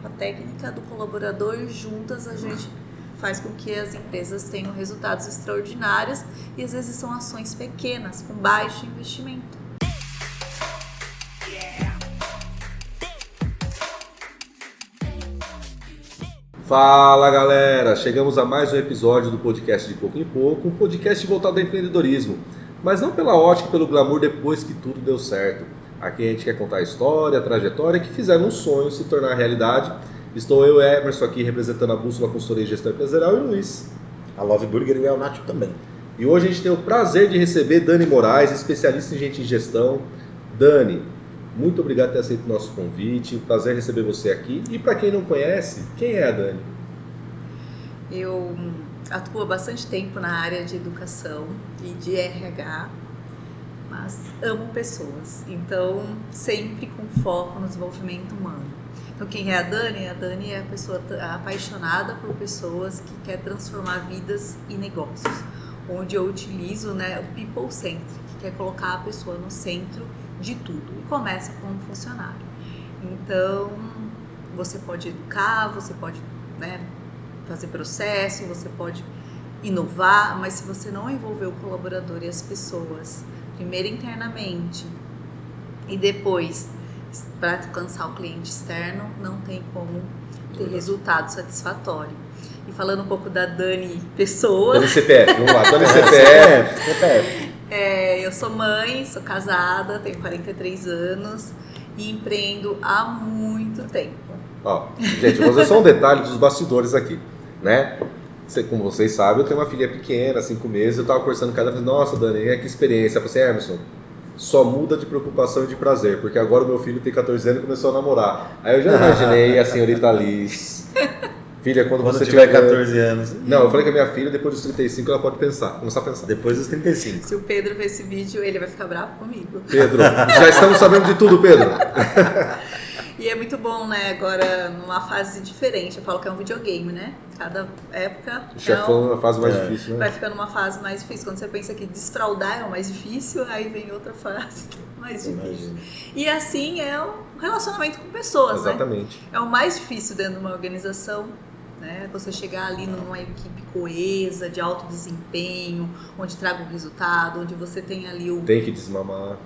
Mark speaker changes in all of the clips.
Speaker 1: com a técnica do colaborador e juntas a gente faz com que as empresas tenham resultados extraordinários e às vezes são ações pequenas, com baixo investimento.
Speaker 2: Fala galera, chegamos a mais um episódio do podcast de Pouco em Pouco, um podcast voltado ao empreendedorismo, mas não pela ótica e pelo glamour depois que tudo deu certo. Aqui a gente quer contar a história, a trajetória que fizeram um sonho se tornar realidade. Estou eu, Emerson, aqui representando a Bússola Consultoria e Gestão Empresarial, e o Luiz.
Speaker 3: A Love Burger e o El Nacho também.
Speaker 2: E hoje a gente tem o prazer de receber Dani Moraes, especialista em gente em gestão. Dani, muito obrigado por ter aceito o nosso convite, prazer receber você aqui. E para quem não conhece, quem é a Dani?
Speaker 1: Eu atuo há bastante tempo na área de educação e de RH, mas amo pessoas, então sempre com foco no desenvolvimento humano. Então quem é a Dani? A Dani é a pessoa apaixonada por pessoas que quer transformar vidas e negócios, onde eu utilizo, o people centric, que quer colocar a pessoa no centro de tudo e começa com um funcionário. Então você pode educar, você pode fazer processo, você pode inovar, mas se você não envolver o colaborador e as pessoas, primeiro internamente e depois para alcançar o cliente externo, não tem como ter resultado satisfatório. E falando um pouco da Dani pessoa...
Speaker 2: Dani CPF, vamos lá, Dani CPF.
Speaker 1: Eu sou mãe, sou casada, tenho 43 anos e empreendo há muito tempo.
Speaker 2: Gente, vou fazer só um detalhe dos bastidores aqui, né? Como vocês sabem, eu tenho uma filha pequena, 5 meses, eu estava conversando com ela e falei, nossa, Dani, que experiência. Eu falei assim, Emerson, só muda de preocupação e de prazer, porque agora o meu filho tem 14 anos e começou a namorar. Aí eu já imaginei a senhorita Liz. Filha, quando você tiver
Speaker 3: 14 anos.
Speaker 2: Não, eu falei que a minha filha, depois dos 35, ela pode começar a pensar.
Speaker 3: Depois dos 35.
Speaker 1: Se o Pedro ver esse vídeo, ele vai ficar bravo comigo.
Speaker 2: Pedro, já estamos sabendo de tudo, Pedro.
Speaker 1: E é muito bom, agora numa fase diferente. Eu falo que é um videogame, Cada época
Speaker 2: Chefão é uma fase mais difícil,
Speaker 1: vai ficando uma fase mais difícil. Quando você pensa que desfraudar é o mais difícil, aí vem outra fase mais difícil. E assim é o relacionamento com pessoas,
Speaker 2: Exatamente.
Speaker 1: É o mais difícil dentro de uma organização, Você chegar ali numa equipe coesa, de alto desempenho, onde traga o resultado, onde você tem ali o...
Speaker 2: Tem que desmamar.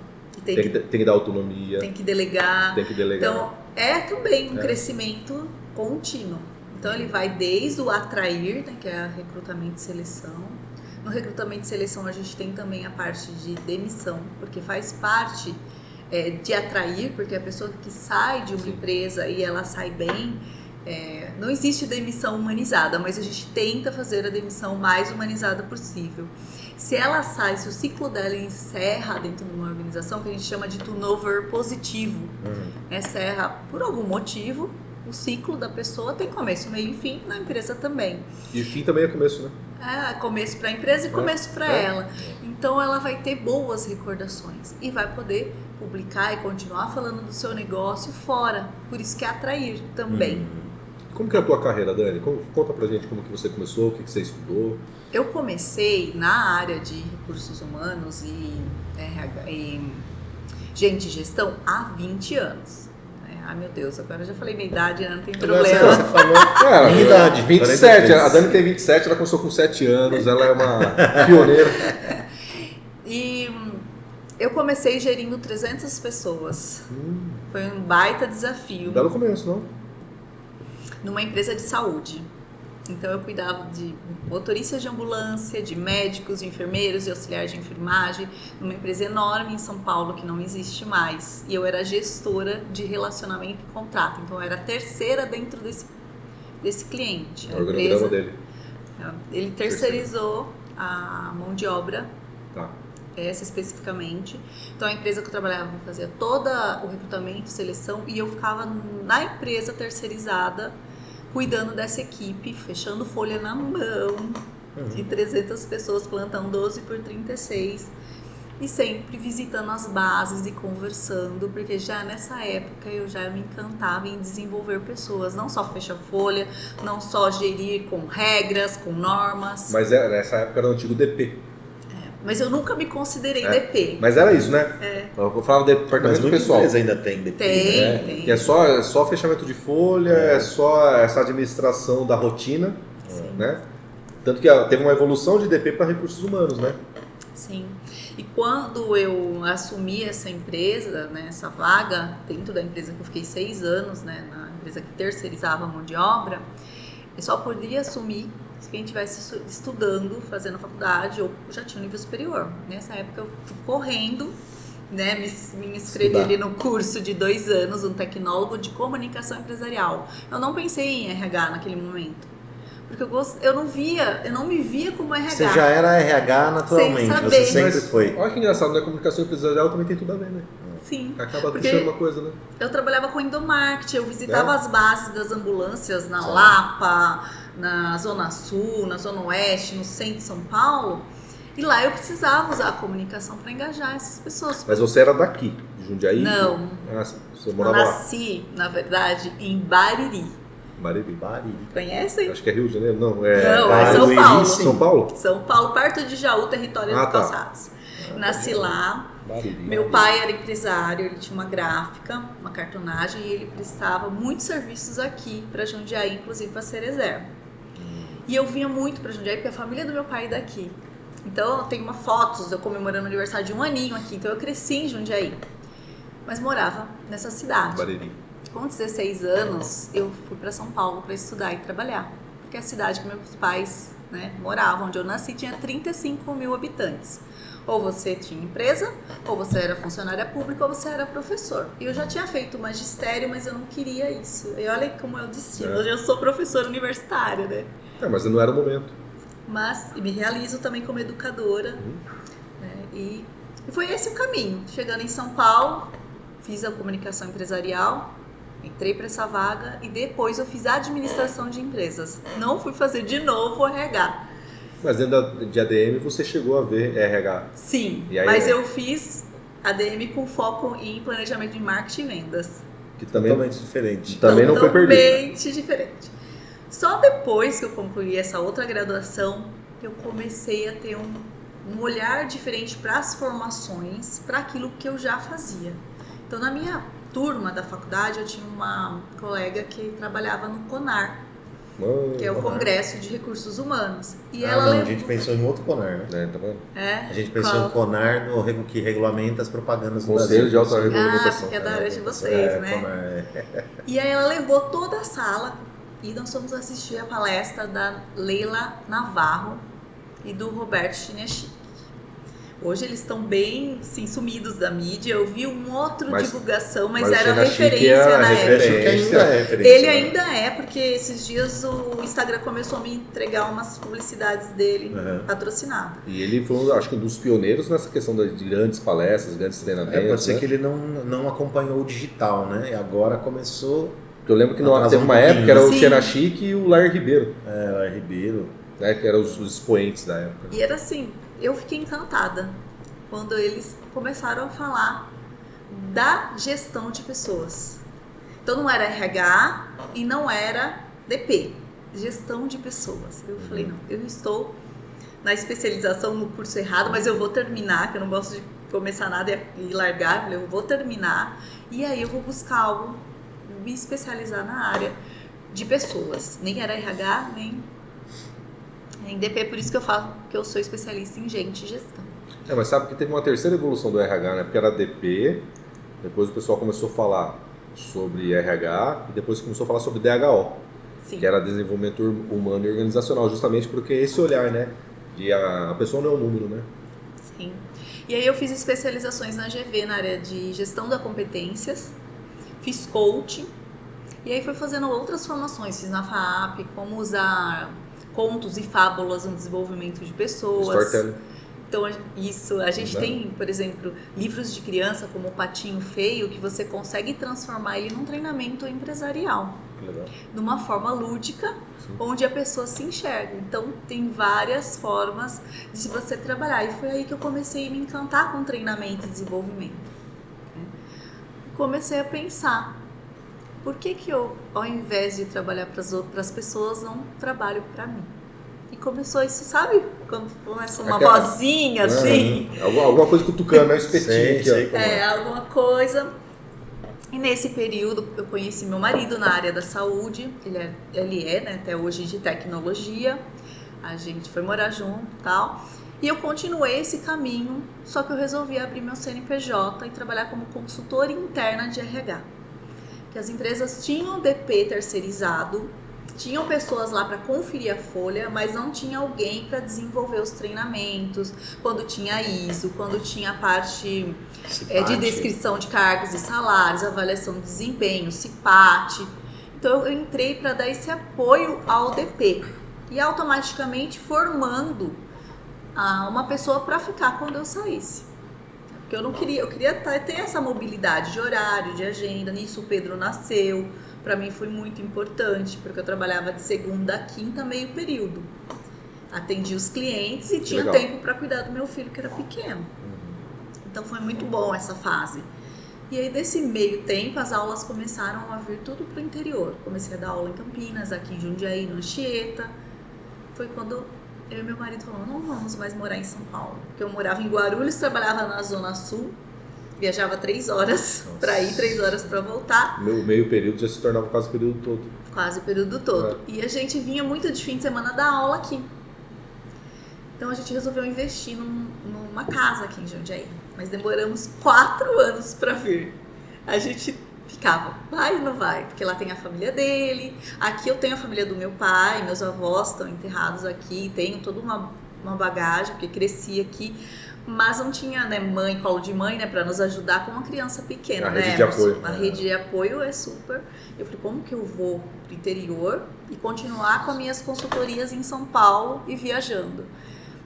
Speaker 2: Tem que dar autonomia.
Speaker 1: Tem que delegar. Então, é também um crescimento contínuo. Então, ele vai desde o atrair, que é o recrutamento e seleção. No recrutamento e seleção, a gente tem também a parte de demissão, porque faz parte de atrair, porque a pessoa que sai de uma empresa e ela sai bem, não existe demissão humanizada, mas a gente tenta fazer a demissão mais humanizada possível. Se ela sai, se o ciclo dela encerra dentro de uma organização, que a gente chama de turnover positivo, encerra por algum motivo, o ciclo da pessoa tem começo, meio e fim, na empresa também.
Speaker 2: E fim também é começo, né?
Speaker 1: Começo para a empresa e começo para ela. Então ela vai ter boas recordações e vai poder publicar e continuar falando do seu negócio fora. Por isso que é atrair também.
Speaker 2: Como que é a tua carreira, Dani? Conta pra gente como que você começou, o que você estudou.
Speaker 1: Eu comecei na área de recursos humanos e gente, gestão há 20 anos. Meu Deus, agora eu já falei minha idade, não tem problema.
Speaker 3: Você falou minha idade.
Speaker 2: 27, 43. A Dani tem 27, ela começou com 7 anos, ela é uma pioneira.
Speaker 1: E eu comecei gerindo 300 pessoas. Foi um baita desafio.
Speaker 2: Belo começo, não?
Speaker 1: Numa empresa de saúde. Então eu cuidava de motoristas de ambulância, de médicos, de enfermeiros, de auxiliares de enfermagem, numa empresa enorme em São Paulo que não existe mais. E eu era gestora de relacionamento e contrato. Então eu era a terceira dentro desse cliente.
Speaker 2: O organograma dele.
Speaker 1: Ele terceirizou a mão de obra,
Speaker 2: Tá.
Speaker 1: essa especificamente. Então a empresa que eu trabalhava fazia todo o recrutamento, seleção, e eu ficava na empresa terceirizada, cuidando dessa equipe, fechando folha na mão, de 300 pessoas, plantão 12 por 36, e sempre visitando as bases e conversando, porque já nessa época eu já me encantava em desenvolver pessoas, não só fechar folha, não só gerir com regras, com normas.
Speaker 2: Mas nessa época era o antigo DP.
Speaker 1: Mas eu nunca me considerei DP.
Speaker 2: Mas era isso, né? Eu falava do
Speaker 3: Mas
Speaker 2: departamento
Speaker 3: muita
Speaker 2: pessoal.
Speaker 3: empresa ainda tem DP.
Speaker 1: Tem.
Speaker 3: Né?
Speaker 2: Que é só fechamento de folha, é só essa administração da rotina, né? Tanto que teve uma evolução de DP para recursos humanos, né?
Speaker 1: Sim. E quando eu assumi essa empresa, né, essa vaga, dentro da empresa que eu fiquei 6 anos, né, na empresa que terceirizava a mão de obra, eu só poderia assumir se quem estivesse estudando, fazendo faculdade ou já tinha um nível superior. Nessa época eu fui correndo, né, me inscrevi ali no curso de 2 anos, um tecnólogo de comunicação empresarial. Eu não pensei em RH naquele momento. Porque eu não me via como RH.
Speaker 3: Você já era RH naturalmente,
Speaker 1: Sem saber.
Speaker 3: você sempre
Speaker 2: Mas,
Speaker 3: foi.
Speaker 2: olha que engraçado, né? Comunicação empresarial também tem tudo a ver, né?
Speaker 1: Sim.
Speaker 2: Acaba
Speaker 1: Porque
Speaker 2: puxando uma coisa, né?
Speaker 1: eu trabalhava com endomarketing, eu visitava as bases das ambulâncias na
Speaker 2: Sim.
Speaker 1: Lapa, na Zona Sul, na Zona Oeste, no centro de São Paulo. E lá eu precisava usar a comunicação para engajar essas pessoas.
Speaker 2: Mas você era daqui, de Jundiaí?
Speaker 1: Não.
Speaker 2: Ah, você
Speaker 1: Eu
Speaker 2: morava lá.
Speaker 1: nasci, na verdade, em Bariri.
Speaker 2: Bariri.
Speaker 1: Conhecem?
Speaker 2: Acho que é Rio de Janeiro, não?
Speaker 1: Não, é São
Speaker 3: Barueri,
Speaker 1: Paulo.
Speaker 3: sim.
Speaker 2: São Paulo?
Speaker 1: São Paulo, perto de Jaú, território
Speaker 2: Ah,
Speaker 1: dos
Speaker 2: tá.
Speaker 1: calçados. Nasci lá.
Speaker 2: Bariri.
Speaker 1: Meu pai era empresário, ele tinha uma gráfica, uma cartonagem, e ele prestava muitos serviços aqui para Jundiaí, inclusive para Cerezer. E eu vinha muito para Jundiaí porque a família do meu pai é daqui. Então eu tenho fotos eu comemorando o aniversário de 1 aninho aqui. Então eu cresci em Jundiaí, mas morava nessa cidade.
Speaker 2: Bariri.
Speaker 1: Com 16 anos eu fui para São Paulo para estudar e trabalhar, porque a cidade que meus pais, né, moravam, onde eu nasci, tinha 35 mil habitantes. Ou você tinha empresa, ou você era funcionária pública, ou você era professor. E eu já tinha feito magistério, mas eu não queria isso. E olha como é o destino. Hoje eu sou professora universitária, né?
Speaker 2: Mas não era o momento.
Speaker 1: Mas me realizo também como educadora. Né? E foi esse o caminho. Chegando em São Paulo, fiz a comunicação empresarial, entrei para essa vaga e depois eu fiz a administração de empresas. Não fui fazer de novo o RH.
Speaker 2: Mas dentro de ADM você chegou a ver RH.
Speaker 1: Sim,
Speaker 2: E aí,
Speaker 1: mas eu fiz ADM com foco em planejamento de marketing e vendas.
Speaker 2: Que também,
Speaker 3: Totalmente diferente.
Speaker 2: também não foi perdido.
Speaker 1: Totalmente diferente. Só depois que eu concluí essa outra graduação, eu comecei a ter um olhar diferente para as formações, para aquilo que eu já fazia. Então, na minha turma da faculdade, eu tinha uma colega que trabalhava no CONAR, que é o Congresso de Recursos Humanos. E ela
Speaker 3: não,
Speaker 1: levou...
Speaker 3: a gente pensou em outro CONAR, né?
Speaker 2: Tá vendo?
Speaker 1: É?
Speaker 3: A gente pensou em CONAR que regulamenta as propagandas do
Speaker 2: Conselho
Speaker 3: Brasil.
Speaker 2: de Alta
Speaker 1: Ah,
Speaker 2: Regulamentação.
Speaker 1: porque é da área de vocês, né?
Speaker 3: CONAR,
Speaker 1: E aí ela levou toda a sala e nós fomos assistir a palestra da Leila Navarro e do Roberto Chiniachique. Hoje eles estão bem, sim, sumidos da mídia. Eu vi uma outra divulgação, mas era referência na época. Ele ainda é, porque esses dias o Instagram começou a me entregar umas publicidades dele patrocinadas.
Speaker 2: E ele foi, acho que, um dos pioneiros nessa questão de grandes palestras, grandes treinamentos.
Speaker 3: Pode ser
Speaker 2: né?
Speaker 3: que ele não acompanhou o digital, né? E agora começou...
Speaker 2: Porque eu lembro que teve uma época que era o Chinachique e o Lair Ribeiro.
Speaker 3: Lair Ribeiro.
Speaker 2: Né? Que eram os expoentes da época.
Speaker 1: E era assim, eu fiquei encantada quando eles começaram a falar da gestão de pessoas. Então não era RH e não era DP, gestão de pessoas. Eu falei, não, eu estou na especialização no curso errado, mas eu vou terminar, que eu não gosto de começar nada e largar. Eu falei, eu vou terminar e aí eu vou buscar algo, me especializar na área de pessoas. Nem era RH, nem em DP, por isso que eu falo que eu sou especialista em gente e gestão.
Speaker 2: Mas sabe que teve uma terceira evolução do RH, né? Porque era DP, depois o pessoal começou a falar sobre RH e depois começou a falar sobre DHO,
Speaker 1: Sim.
Speaker 2: que era desenvolvimento humano e organizacional, justamente porque esse olhar, né? De a pessoa não é um número, né?
Speaker 1: Sim. E aí eu fiz especializações na GV, na área de gestão das competências, fiz coaching, e aí fui fazendo outras formações, fiz na FAAP, como usar contos e fábulas no desenvolvimento de pessoas.
Speaker 2: Storytelling.
Speaker 1: Então, isso, a gente tem, por exemplo, livros de criança como o Patinho Feio, que você consegue transformar ele num treinamento empresarial.
Speaker 2: Legal.
Speaker 1: De uma forma lúdica, onde a pessoa se enxerga. Então, tem várias formas de você trabalhar. E foi aí que eu comecei a me encantar com treinamento e desenvolvimento. Comecei a pensar, por que eu, ao invés de trabalhar para as pessoas, não trabalho para mim? E começou isso, sabe? Quando começa uma
Speaker 2: Aquela-
Speaker 1: vozinha, assim.
Speaker 2: Alguma coisa cutucando, é um espetinho
Speaker 3: Sei,
Speaker 2: aqui, ó.
Speaker 3: sei como é.
Speaker 1: Alguma coisa. E nesse período eu conheci meu marido na área da saúde, ele é, né, até hoje de tecnologia, a gente foi morar junto e tal, e eu continuei esse caminho, só que eu resolvi abrir meu CNPJ e trabalhar como consultora interna de RH. Que as empresas tinham DP terceirizado, tinham pessoas lá para conferir a folha, mas não tinha alguém para desenvolver os treinamentos, quando tinha ISO, quando tinha a parte de descrição de cargos e salários, avaliação de desempenho, CIPAT. Então eu entrei para dar esse apoio ao DP e automaticamente formando uma pessoa para ficar quando eu saísse. Porque eu queria ter essa mobilidade de horário, de agenda. Nisso o Pedro nasceu. Para mim foi muito importante, porque eu trabalhava de segunda a quinta, meio período. Atendi os clientes e tinha
Speaker 2: legal.
Speaker 1: tempo para cuidar do meu filho, que era pequeno. Então foi muito bom essa fase. E aí desse meio tempo as aulas começaram a vir tudo pro interior. Comecei a dar aula em Campinas, aqui em Jundiaí, no Anchieta. Foi quando eu e meu marido falamos, não vamos mais morar em São Paulo. Porque eu morava em Guarulhos, trabalhava na Zona Sul, viajava 3 horas para ir, 3 horas para voltar.
Speaker 2: Meu meio período já se tornava quase o período todo.
Speaker 1: Quase o período todo. E a gente vinha muito de fim de semana dar aula aqui. Então a gente resolveu investir numa casa aqui em Jundiaí. Mas demoramos 4 anos para vir. A gente ficava, vai ou não vai? Porque lá tem a família dele. Aqui eu tenho a família do meu pai, meus avós estão enterrados aqui. Tenho toda uma bagagem, porque cresci aqui. Mas não tinha, né, mãe, colo de mãe, né, para nos ajudar com uma criança pequena,
Speaker 2: A
Speaker 1: né?
Speaker 2: rede de apoio.
Speaker 1: A rede de apoio é super. Eu falei, como que eu vou pro interior e continuar com as minhas consultorias em São Paulo e viajando?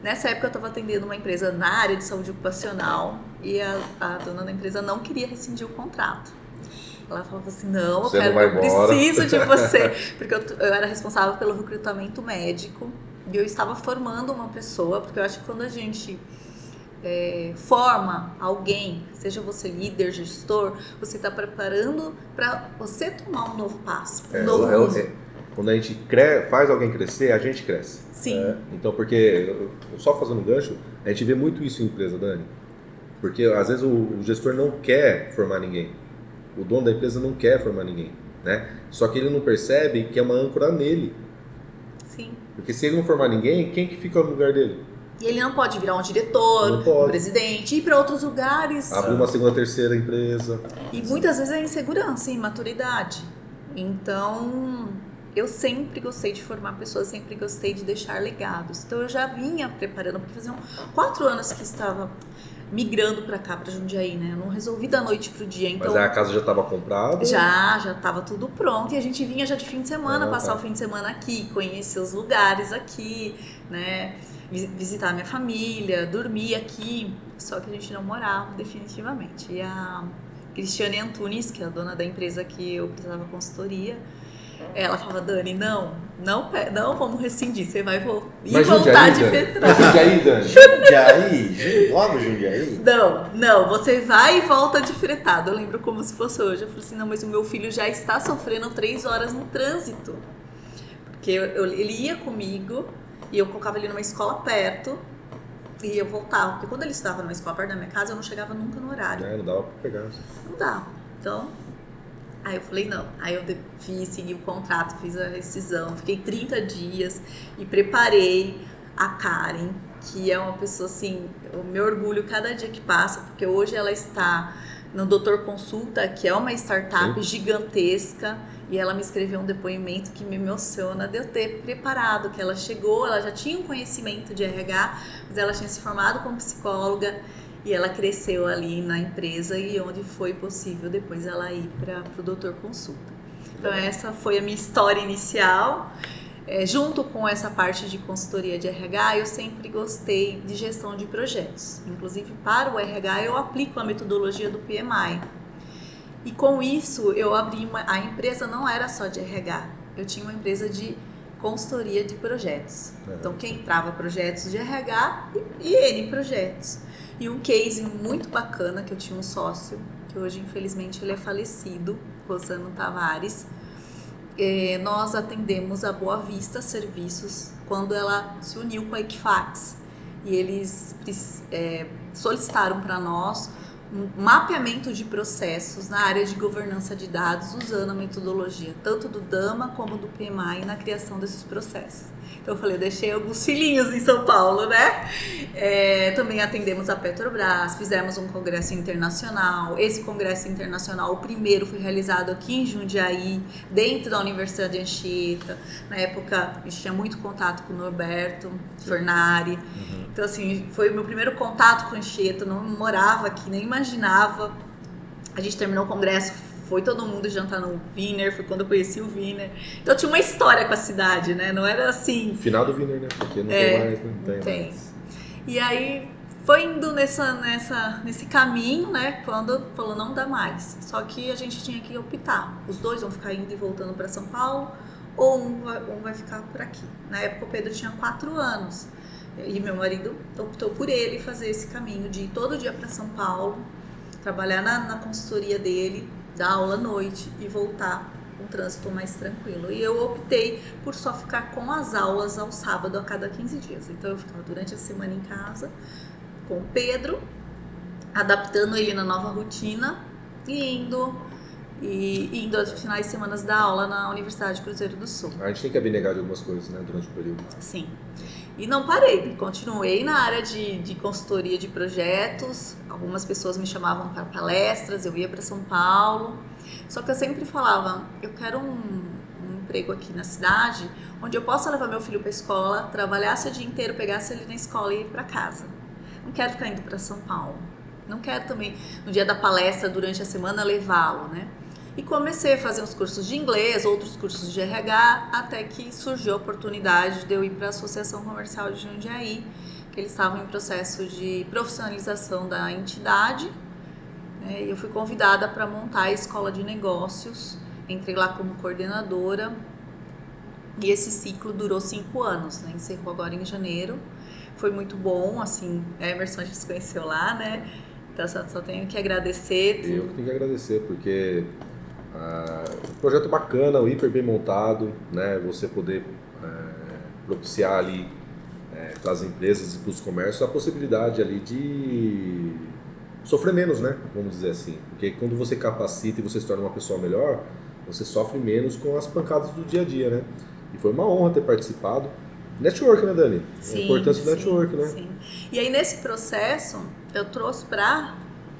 Speaker 1: Nessa época eu estava atendendo uma empresa na área de saúde ocupacional e a dona da empresa não queria rescindir o contrato. Ela falava assim, não,
Speaker 2: Você não vai
Speaker 1: eu
Speaker 2: embora.
Speaker 1: preciso de você. Porque eu era responsável pelo recrutamento médico e eu estava formando uma pessoa, porque eu acho que quando a gente forma alguém, seja você líder, gestor, você está preparando para você tomar um novo passo, um novo rumo.
Speaker 2: Quando a gente faz alguém crescer, a gente cresce.
Speaker 1: Sim.
Speaker 2: Então, porque, só fazendo gancho, a gente vê muito isso em empresa, Dani. Porque às vezes o gestor não quer formar ninguém. O dono da empresa não quer formar ninguém, né? Só que ele não percebe que é uma âncora nele.
Speaker 1: Sim.
Speaker 2: Porque se ele não formar ninguém, quem que fica no lugar dele?
Speaker 1: E ele não pode virar um diretor, um presidente, ir para outros lugares.
Speaker 2: Abrir uma segunda, terceira empresa.
Speaker 1: E muitas vezes é insegurança, imaturidade. Então, eu sempre gostei de formar pessoas, sempre gostei de deixar legados. Então, eu já vinha preparando, porque faziam 4 anos que estava migrando para cá, para Jundiaí, né? Eu não resolvi da noite pro dia. Então,
Speaker 2: mas aí a casa já estava comprada?
Speaker 1: Já estava tudo pronto. E a gente vinha já de fim de semana, passar o fim de semana aqui, conhecer os lugares aqui, né? Visitar a minha família, dormir aqui, só que a gente não morava definitivamente. E a Cristiane Antunes, que é a dona da empresa que eu precisava consultoria, ela falava, Dani, não vamos rescindir, você vai voltar de Petróleo.
Speaker 2: Jundiaí, Dani?
Speaker 3: Jundiaí? Logo Jundiaí?
Speaker 1: Não, você vai e volta de fretado. Eu lembro como se fosse hoje. Eu falei assim, não, mas o meu filho já está sofrendo 3 horas no trânsito. Porque ele ia comigo e eu colocava ele numa escola perto e eu voltava. Porque quando ele estava numa escola perto da minha casa, eu não chegava nunca no horário.
Speaker 2: Não dava pra pegar.
Speaker 1: Não dava. Então, aí eu falei, não. Aí eu segui o contrato, fiz a rescisão, fiquei 30 dias e preparei a Karen, que é uma pessoa assim, o meu orgulho cada dia que passa, porque hoje ela está no Doutor Consulta, que é uma startup gigantesca, e ela me escreveu um depoimento que me emociona de eu ter preparado, que ela chegou, ela já tinha um conhecimento de RH, mas ela tinha se formado como psicóloga, e ela cresceu ali na empresa e onde foi possível depois ela ir para o Doutor Consulta. Então essa foi a minha história inicial. Junto com essa parte de consultoria de RH, eu sempre gostei de gestão de projetos. Inclusive para o RH eu aplico a metodologia do PMI. E com isso eu abri a empresa não era só de RH, eu tinha uma empresa de consultoria de projetos. Então quem entrava projetos de RH e N projetos. E um case muito bacana, que eu tinha um sócio, que hoje infelizmente ele é falecido, Rosano Tavares. nós atendemos a Boa Vista Serviços quando ela se uniu com a Equifax. E eles solicitaram para nós um mapeamento de processos na área de governança de dados usando a metodologia tanto do DAMA como do PMI na criação desses processos. Então eu falei, deixei alguns filhinhos em São Paulo, né? Também atendemos a Petrobras, fizemos um congresso internacional. Esse congresso internacional, o primeiro foi realizado aqui em Jundiaí, dentro da Universidade de Anchieta. Na época, a gente tinha muito contato com o Norberto Fornari. Então, assim, foi o meu primeiro contato com Anchieta, não morava aqui, nem imaginava. A gente terminou o congresso, foi todo mundo jantar no Wiener, foi quando eu conheci o Wiener. Então tinha uma história com a cidade, né? Não era assim...
Speaker 2: Final do Wiener, né? Porque não tem mais, não tem mais.
Speaker 1: E aí foi indo nesse caminho, né? Quando falou, não dá mais. Só que a gente tinha que optar. Os dois vão ficar indo e voltando para São Paulo, ou um vai ficar por aqui. Na época o Pedro tinha 4 anos. E meu marido optou por ele fazer esse caminho de ir todo dia para São Paulo, trabalhar na consultoria dele, dar aula à noite e voltar com um trânsito mais tranquilo. E eu optei por só ficar com as aulas ao sábado a cada 15 dias. Então eu ficava durante a semana em casa com o Pedro, adaptando ele na nova rotina e indo aos finais de semana dar aula na Universidade Cruzeiro do Sul.
Speaker 2: A gente tem que abnegar de algumas coisas, né, durante o período.
Speaker 1: Sim. E não parei, continuei na área de consultoria de projetos. Algumas pessoas me chamavam para palestras, eu ia para São Paulo. Só que eu sempre falava, eu quero um emprego aqui na cidade, onde eu possa levar meu filho para a escola, trabalhasse o dia inteiro, pegasse ele na escola e ir para casa. Não quero ficar indo para São Paulo. Não quero também, no dia da palestra, durante a semana, levá-lo, né? E comecei a fazer uns cursos de inglês, outros cursos de RH, até que surgiu a oportunidade de eu ir para a Associação Comercial de Jundiaí, que eles estavam em processo de profissionalização da entidade, né? E eu fui convidada para montar a escola de negócios, entrei lá como coordenadora, e esse ciclo durou 5 anos, né? Encerrou agora em janeiro, foi muito bom, assim, a Emerson a gente se conheceu lá, né? Então só tenho que agradecer.
Speaker 2: Eu tenho que agradecer, porque um projeto bacana, hiper bem montado, né? Você poder propiciar ali para as empresas e para os comércios a possibilidade ali de sofrer menos, né? Vamos dizer assim. Porque quando você capacita e você se torna uma pessoa melhor, você sofre menos com as pancadas do dia a dia, né? E foi uma honra ter participado. Network, né, Dani?
Speaker 1: Sim,
Speaker 2: a importância do network, né?
Speaker 1: Sim. E aí, nesse processo, eu trouxe para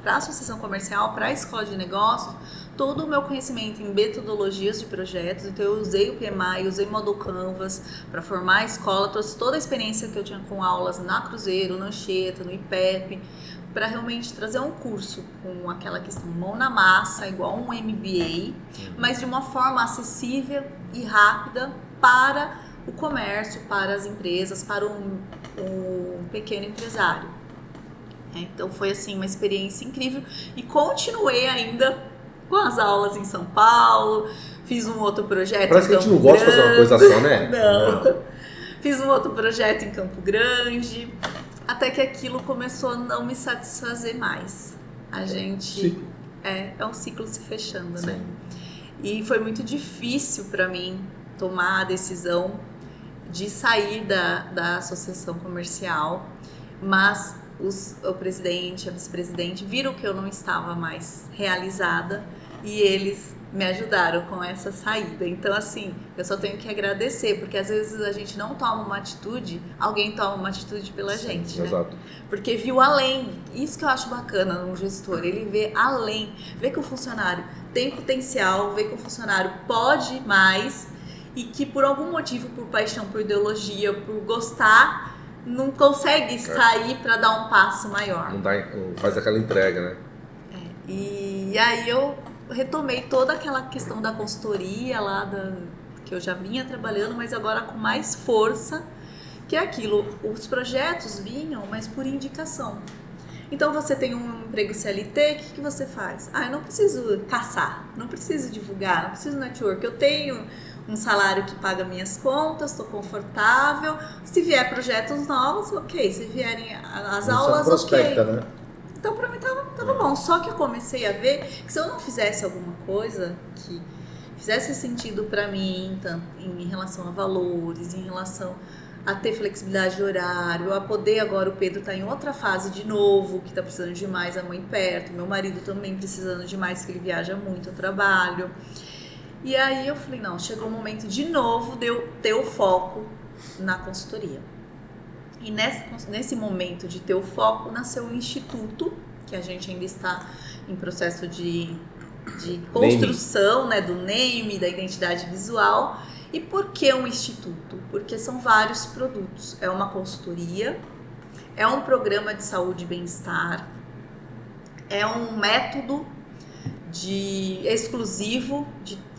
Speaker 1: a Associação Comercial, para a Escola de Negócios, todo o meu conhecimento em metodologias de projetos. Então, eu usei o PMI, usei Model Canvas para formar a escola, trouxe toda a experiência que eu tinha com aulas na Cruzeiro, na Anchieta, no IPEP, para realmente trazer um curso com aquela questão mão na massa, igual um MBA, mas de uma forma acessível e rápida para o comércio, para as empresas, para um pequeno empresário. Então foi assim uma experiência incrível e continuei ainda com as aulas em São Paulo, fiz um outro projeto
Speaker 2: Parece que a gente não gosta de fazer uma coisa só, né?
Speaker 1: Não. Fiz um outro projeto em Campo Grande, até que aquilo começou a não me satisfazer mais. A gente... É um ciclo se fechando,
Speaker 2: Sim.
Speaker 1: né? E foi muito difícil para mim tomar a decisão de sair da associação comercial, mas o presidente, a vice-presidente viram que eu não estava mais realizada e eles me ajudaram com essa saída. Então, assim, eu só tenho que agradecer, porque às vezes a gente não toma uma atitude, alguém toma uma atitude pela gente, né?
Speaker 2: Exato.
Speaker 1: Porque viu além. Isso que eu acho bacana no gestor, ele vê além, vê que o funcionário tem potencial, vê que o funcionário pode mais e que por algum motivo, por paixão, por ideologia, por gostar, não consegue sair para dar um passo maior.
Speaker 2: Não faz aquela entrega, né?
Speaker 1: E aí eu retomei toda aquela questão da consultoria lá, que eu já vinha trabalhando, mas agora com mais força, que é aquilo, os projetos vinham, mas por indicação. Então você tem um emprego CLT, o que você faz? Eu não preciso caçar, não preciso divulgar, não preciso network, eu tenho um salário que paga minhas contas, estou confortável. Se vier projetos novos, ok. Se vierem as aulas,
Speaker 3: prospecta,
Speaker 1: ok.
Speaker 3: Né?
Speaker 1: Então, para mim, tava bom. Só que eu comecei a ver que se eu não fizesse alguma coisa fizesse sentido para mim, tanto em relação a valores, em relação a ter flexibilidade de horário, a poder agora o Pedro tá em outra fase de novo, que tá precisando de mais a mãe perto, meu marido também precisando de mais, que ele viaja muito ao trabalho. E aí eu falei, não, chegou o momento de novo de eu ter o foco na consultoria. E nesse momento de ter o foco, nasceu o Instituto, que a gente ainda está em processo de construção, né, do name, da identidade visual. E por que um instituto? Porque são vários produtos. É uma consultoria, é um programa de saúde e bem-estar, é um método exclusivo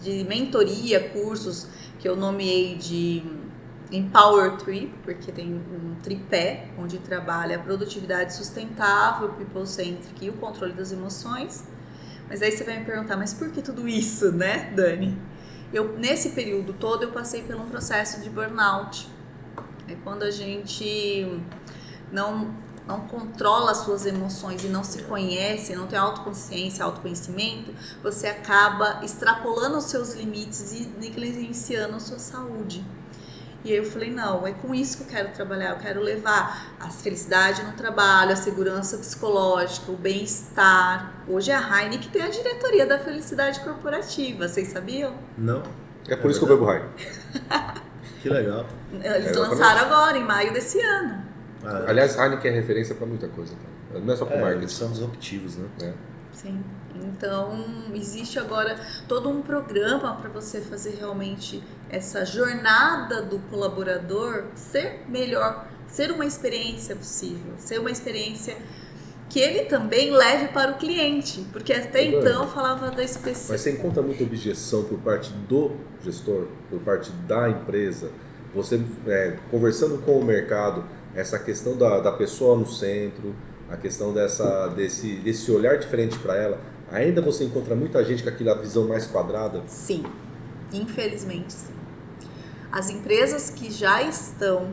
Speaker 1: de mentoria, cursos que eu nomeei de Empower Tree, porque tem um tripé onde trabalha a produtividade sustentável, people-centric e o controle das emoções. Mas aí você vai me perguntar, mas por que tudo isso, né, Dani? Nesse período todo eu passei por um processo de burnout. É quando a gente não controla as suas emoções e não se conhece, não tem autoconsciência, autoconhecimento, você acaba extrapolando os seus limites e negligenciando a sua saúde. E aí eu falei, não, é com isso que eu quero trabalhar, eu quero levar a felicidade no trabalho, a segurança psicológica, o bem-estar. Hoje é a Heineken que tem a diretoria da felicidade corporativa, vocês sabiam?
Speaker 3: Não.
Speaker 2: É por isso que eu bebo Heineken.
Speaker 3: Que legal.
Speaker 1: Eles lançaram agora, em maio desse ano.
Speaker 2: Aliás, Heineken é referência para muita coisa, cara. Não é só para marketing.
Speaker 3: Eles são disruptivos, né?
Speaker 1: Sim. Então, existe agora todo um programa para você fazer realmente essa jornada do colaborador ser melhor, ser uma experiência possível, ser uma experiência que ele também leve para o cliente, porque até então eu falava da específica.
Speaker 2: Mas você encontra muita objeção por parte do gestor, por parte da empresa, você conversando com o mercado, essa questão da pessoa no centro, a questão desse olhar diferente para ela, ainda você encontra muita gente com aquela visão mais quadrada?
Speaker 1: Sim, infelizmente sim. As empresas que já estão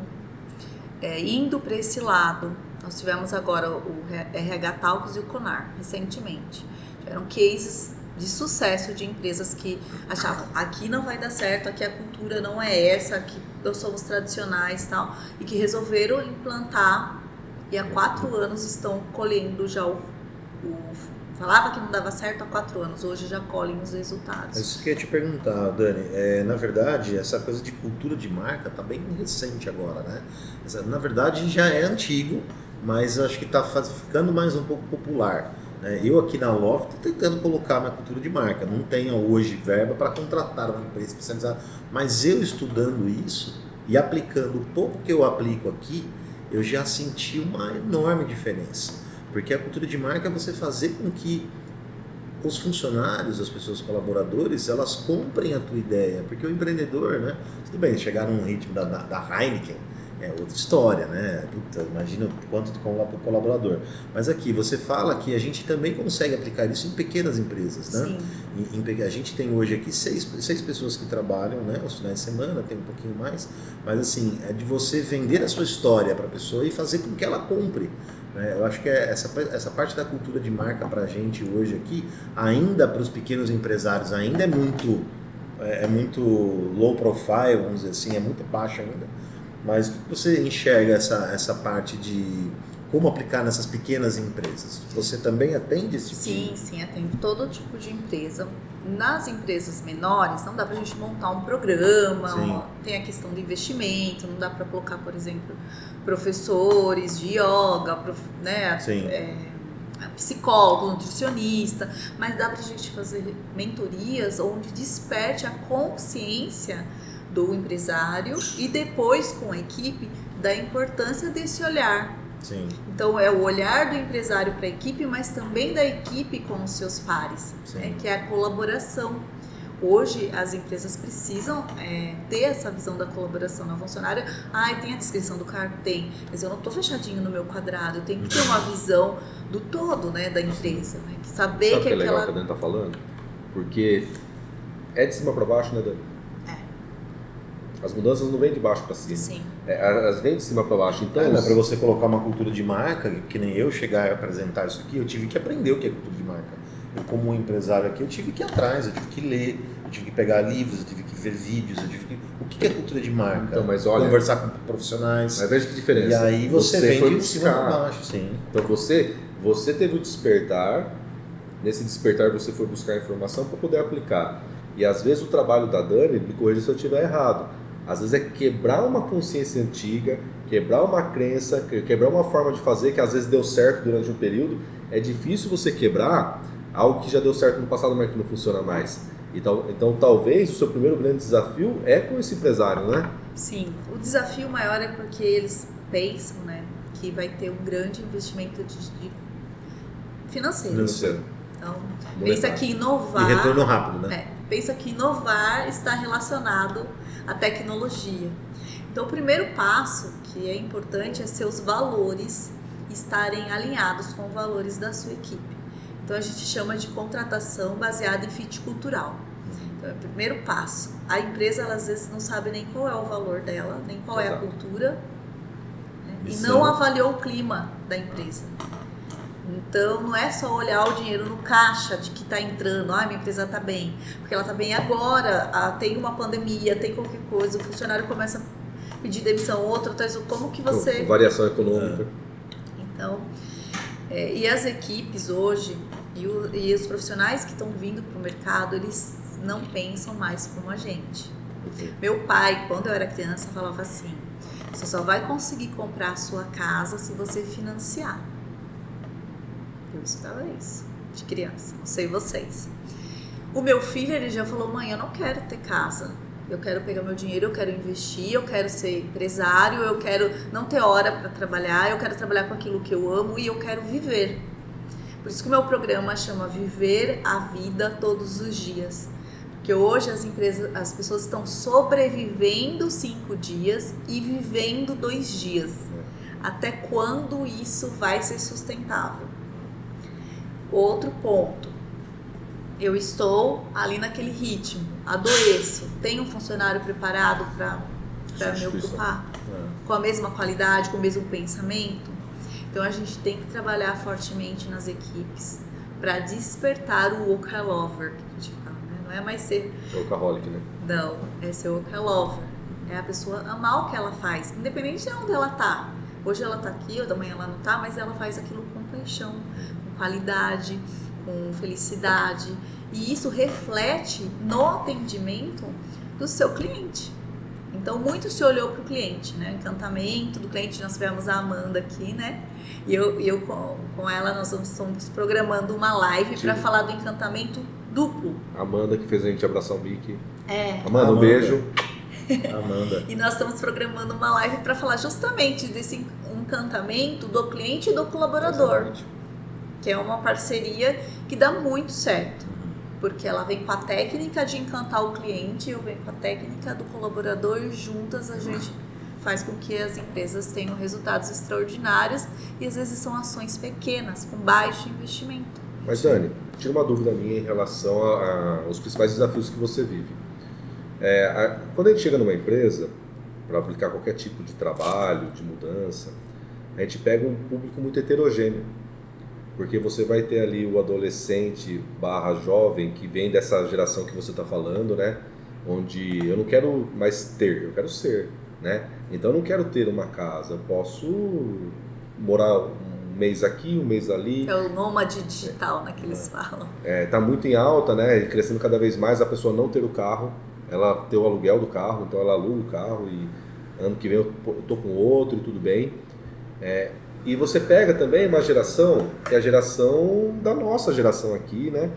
Speaker 1: indo para esse lado, nós tivemos agora o RH Talks e o Conar, recentemente. Tiveram cases de sucesso de empresas que achavam, aqui não vai dar certo, aqui a cultura não é essa, aqui nós somos tradicionais e tal, e que resolveram implantar e há 4 anos estão colhendo já falava que não dava certo há 4 anos, hoje já colhem os resultados.
Speaker 3: Isso que eu ia te perguntar, Dani, na verdade, essa coisa de cultura de marca está bem recente agora, né? Na verdade, já é antigo, mas acho que está ficando mais um pouco popular. Né? Eu aqui na Loft estou tentando colocar minha cultura de marca, não tenho hoje verba para contratar uma empresa especializada, mas eu estudando isso e aplicando o pouco que eu aplico aqui, eu já senti uma enorme diferença. Porque a cultura de marca é você fazer com que os funcionários, as pessoas colaboradores, elas comprem a tua ideia. Porque o empreendedor, né? Tudo bem, chegar num ritmo da Heineken é outra história, né? Puta, imagina quanto tu compra para o colaborador. Mas aqui, você fala que a gente também consegue aplicar isso em pequenas empresas, né? Sim. A gente tem hoje aqui 6 pessoas que trabalham, né? Os finais de semana, tem um pouquinho mais. Mas assim, é de você vender a sua história para a pessoa e fazer com que ela compre. Eu acho que essa parte da cultura de marca para a gente hoje aqui, ainda para os pequenos empresários, ainda é muito low profile, vamos dizer assim, é muito baixo ainda. Mas o que você enxerga essa parte de como aplicar nessas pequenas empresas? Você também atende esse tipo?
Speaker 1: Sim, atendo todo tipo de empresa. Nas empresas menores, não dá pra gente montar um programa, tem a questão do investimento, não dá para colocar, por exemplo, professores de yoga, psicólogo, nutricionista, mas dá pra gente fazer mentorias onde desperte a consciência do empresário e depois com a equipe da importância desse olhar.
Speaker 3: Sim.
Speaker 1: Então é o olhar do empresário para a equipe, mas também da equipe com os seus pares, né, que é a colaboração. Hoje as empresas precisam ter essa visão da colaboração na funcionária. Tem a descrição do cargo? Tem, mas eu não estou fechadinho no meu quadrado, eu tenho que ter uma visão do todo, né, da empresa, né, saber
Speaker 2: Sabe
Speaker 1: que
Speaker 2: é legal que a Dani está falando? Porque é de cima para baixo, né, Dani? As mudanças não vêm de baixo para cima.
Speaker 1: Sim.
Speaker 2: Elas vêm de cima para baixo. Então,
Speaker 3: para você colocar uma cultura de marca, que nem eu chegar a apresentar isso aqui, eu tive que aprender o que é cultura de marca. Eu, como um empresário aqui, eu tive que ir atrás, eu tive que ler, eu tive que pegar livros, eu tive que ver vídeos, o que é cultura de marca?
Speaker 2: Então, mas olha,
Speaker 3: conversar com profissionais.
Speaker 2: Mas veja que diferença.
Speaker 3: E aí você vende
Speaker 2: foi
Speaker 3: de cima
Speaker 2: buscar.
Speaker 3: pra baixo, sim.
Speaker 2: Então você teve o despertar, nesse despertar você foi buscar informação para poder aplicar. E às vezes o trabalho da Dani, me corrija se eu estiver errado, às vezes é quebrar uma consciência antiga, quebrar uma crença, quebrar uma forma de fazer que às vezes deu certo durante um período. É difícil você quebrar algo que já deu certo no passado, mas que não funciona mais. Então talvez o seu primeiro grande desafio é com esse empresário, né?
Speaker 1: Sim, o desafio maior é porque eles pensam, né, que vai ter um grande investimento de financeiro. Então, pensa que inovar...
Speaker 3: E retorno rápido, né?
Speaker 1: Pensa que inovar está relacionado à tecnologia. Então, o primeiro passo que é importante é seus valores estarem alinhados com os valores da sua equipe. Então, a gente chama de contratação baseada em fit cultural. Então, é o primeiro passo. A empresa, ela, às vezes, não sabe nem qual é o valor dela, nem qual é a cultura, né? E não avaliou o clima da empresa. Então, não é só olhar o dinheiro no caixa de que está entrando, minha empresa está bem, porque ela está bem agora, tem uma pandemia, tem qualquer coisa, o funcionário começa a pedir demissão, outro, como que você...
Speaker 2: Variação econômica.
Speaker 1: Então, e as equipes hoje, e os profissionais que estão vindo para o mercado, eles não pensam mais como a gente. Meu pai, quando eu era criança, falava assim, você só vai conseguir comprar a sua casa se você financiar. Eu escutava isso, de criança, não sei vocês. O meu filho, ele já falou, mãe, eu não quero ter casa, eu quero pegar meu dinheiro, eu quero investir, eu quero ser empresário, eu quero não ter hora para trabalhar, eu quero trabalhar com aquilo que eu amo e eu quero viver. Por isso que o meu programa chama Viver a Vida Todos os Dias. Porque hoje as pessoas estão sobrevivendo 5 dias e vivendo 2 dias. Até quando isso vai ser sustentável? Outro ponto, eu estou ali naquele ritmo, adoeço, tenho um funcionário preparado para me ocupar com a mesma qualidade, com o mesmo pensamento? Então a gente tem que trabalhar fortemente nas equipes para despertar o workaholic, que a gente fala, né? Não é mais ser...
Speaker 2: Workaholic, né?
Speaker 1: Não, é ser workaholic. É a pessoa amar o que ela faz, independente de onde ela tá. Hoje ela tá aqui, ou amanhã ela não tá, mas ela faz aquilo com paixão, qualidade, com felicidade, e isso reflete no atendimento do seu cliente. Então, muito se olhou para o cliente, né? Encantamento do cliente, nós tivemos a Amanda aqui, né? E eu com ela, nós estamos programando uma live para falar do encantamento duplo.
Speaker 2: Amanda, que fez a gente abraçar o Mickey.
Speaker 3: Amanda,
Speaker 2: um beijo.
Speaker 3: Amanda.
Speaker 1: E nós estamos programando uma live para falar justamente desse encantamento do cliente e do colaborador.
Speaker 2: Exatamente.
Speaker 1: Que é uma parceria que dá muito certo, porque ela vem com a técnica de encantar o cliente, eu venho com a técnica do colaborador e juntas a gente faz com que as empresas tenham resultados extraordinários e às vezes são ações pequenas, com baixo investimento.
Speaker 2: Mas Dani, tira uma dúvida minha em relação aos principais desafios que você vive. Quando a gente chega numa empresa para aplicar qualquer tipo de trabalho, de mudança, a gente pega um público muito heterogêneo. Porque você vai ter ali o adolescente / jovem que vem dessa geração que você está falando, né? Onde eu não quero mais ter, eu quero ser, né? Então eu não quero ter uma casa, eu posso morar um mês aqui, um mês ali.
Speaker 1: É o nômade digital, né, que eles falam.
Speaker 2: Tá muito em alta, né? E crescendo cada vez mais a pessoa não ter o carro, ela ter o aluguel do carro, então ela aluga o carro e ano que vem eu tô com outro e tudo bem. E você pega também uma geração, que é a geração da nossa geração aqui, né?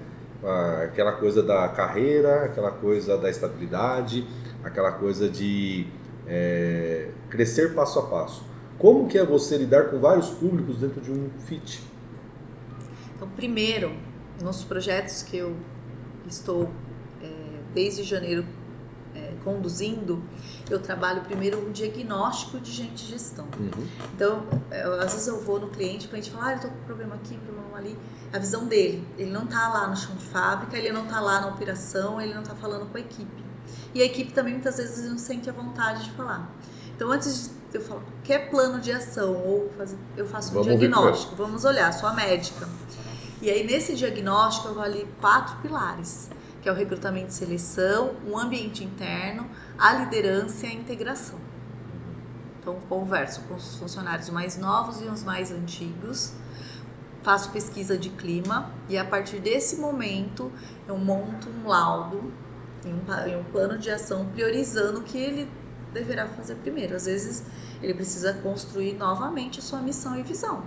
Speaker 2: Aquela coisa da carreira, aquela coisa da estabilidade, aquela coisa de crescer passo a passo. Como que é você lidar com vários públicos dentro de um fit?
Speaker 1: Então, primeiro, nos projetos que eu estou desde janeiro conduzindo, eu trabalho primeiro um diagnóstico de gente de gestão. Então, às vezes eu vou no cliente, o cliente fala, eu tô com problema aqui, problema ali. A visão dele, ele não tá lá no chão de fábrica, ele não tá lá na operação, ele não tá falando com a equipe. E a equipe também muitas vezes não sente a vontade de falar. Então, antes de eu falar qualquer plano de ação, eu faço um diagnóstico, vamos olhar, sou a médica. E aí, nesse diagnóstico, eu vou ali 4 pilares. que é o recrutamento e seleção, um ambiente interno, a liderança e a integração. Então, converso com os funcionários mais novos e os mais antigos, faço pesquisa de clima e a partir desse momento eu monto um laudo e um plano de ação priorizando o que ele deverá fazer primeiro. Às vezes ele precisa construir novamente a sua missão e visão.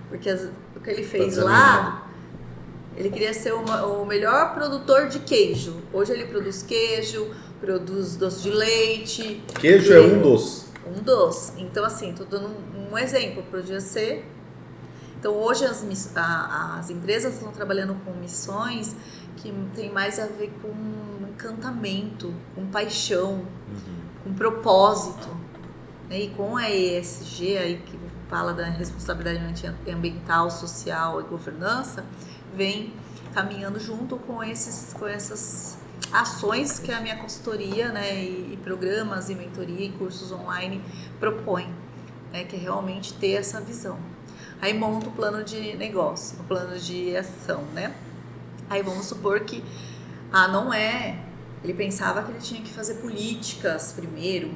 Speaker 1: Porque o que ele fez lá, ele queria ser o melhor produtor de queijo. Hoje ele produz queijo, produz doce de leite.
Speaker 2: Queijo é um doce.
Speaker 1: Um doce. Então, assim, estou dando um exemplo. Podia ser. Então, hoje as empresas estão trabalhando com missões que tem mais a ver com encantamento, com paixão, com propósito. Né? E com a ESG, aí, que fala da responsabilidade ambiental, social e governança, vem caminhando junto com essas ações que a minha consultoria, né, e programas e mentoria e cursos online propõem, né, que é realmente ter essa visão. Aí monta o plano de negócio, o plano de ação, né? Aí vamos supor que, não é, ele pensava que ele tinha que fazer políticas primeiro,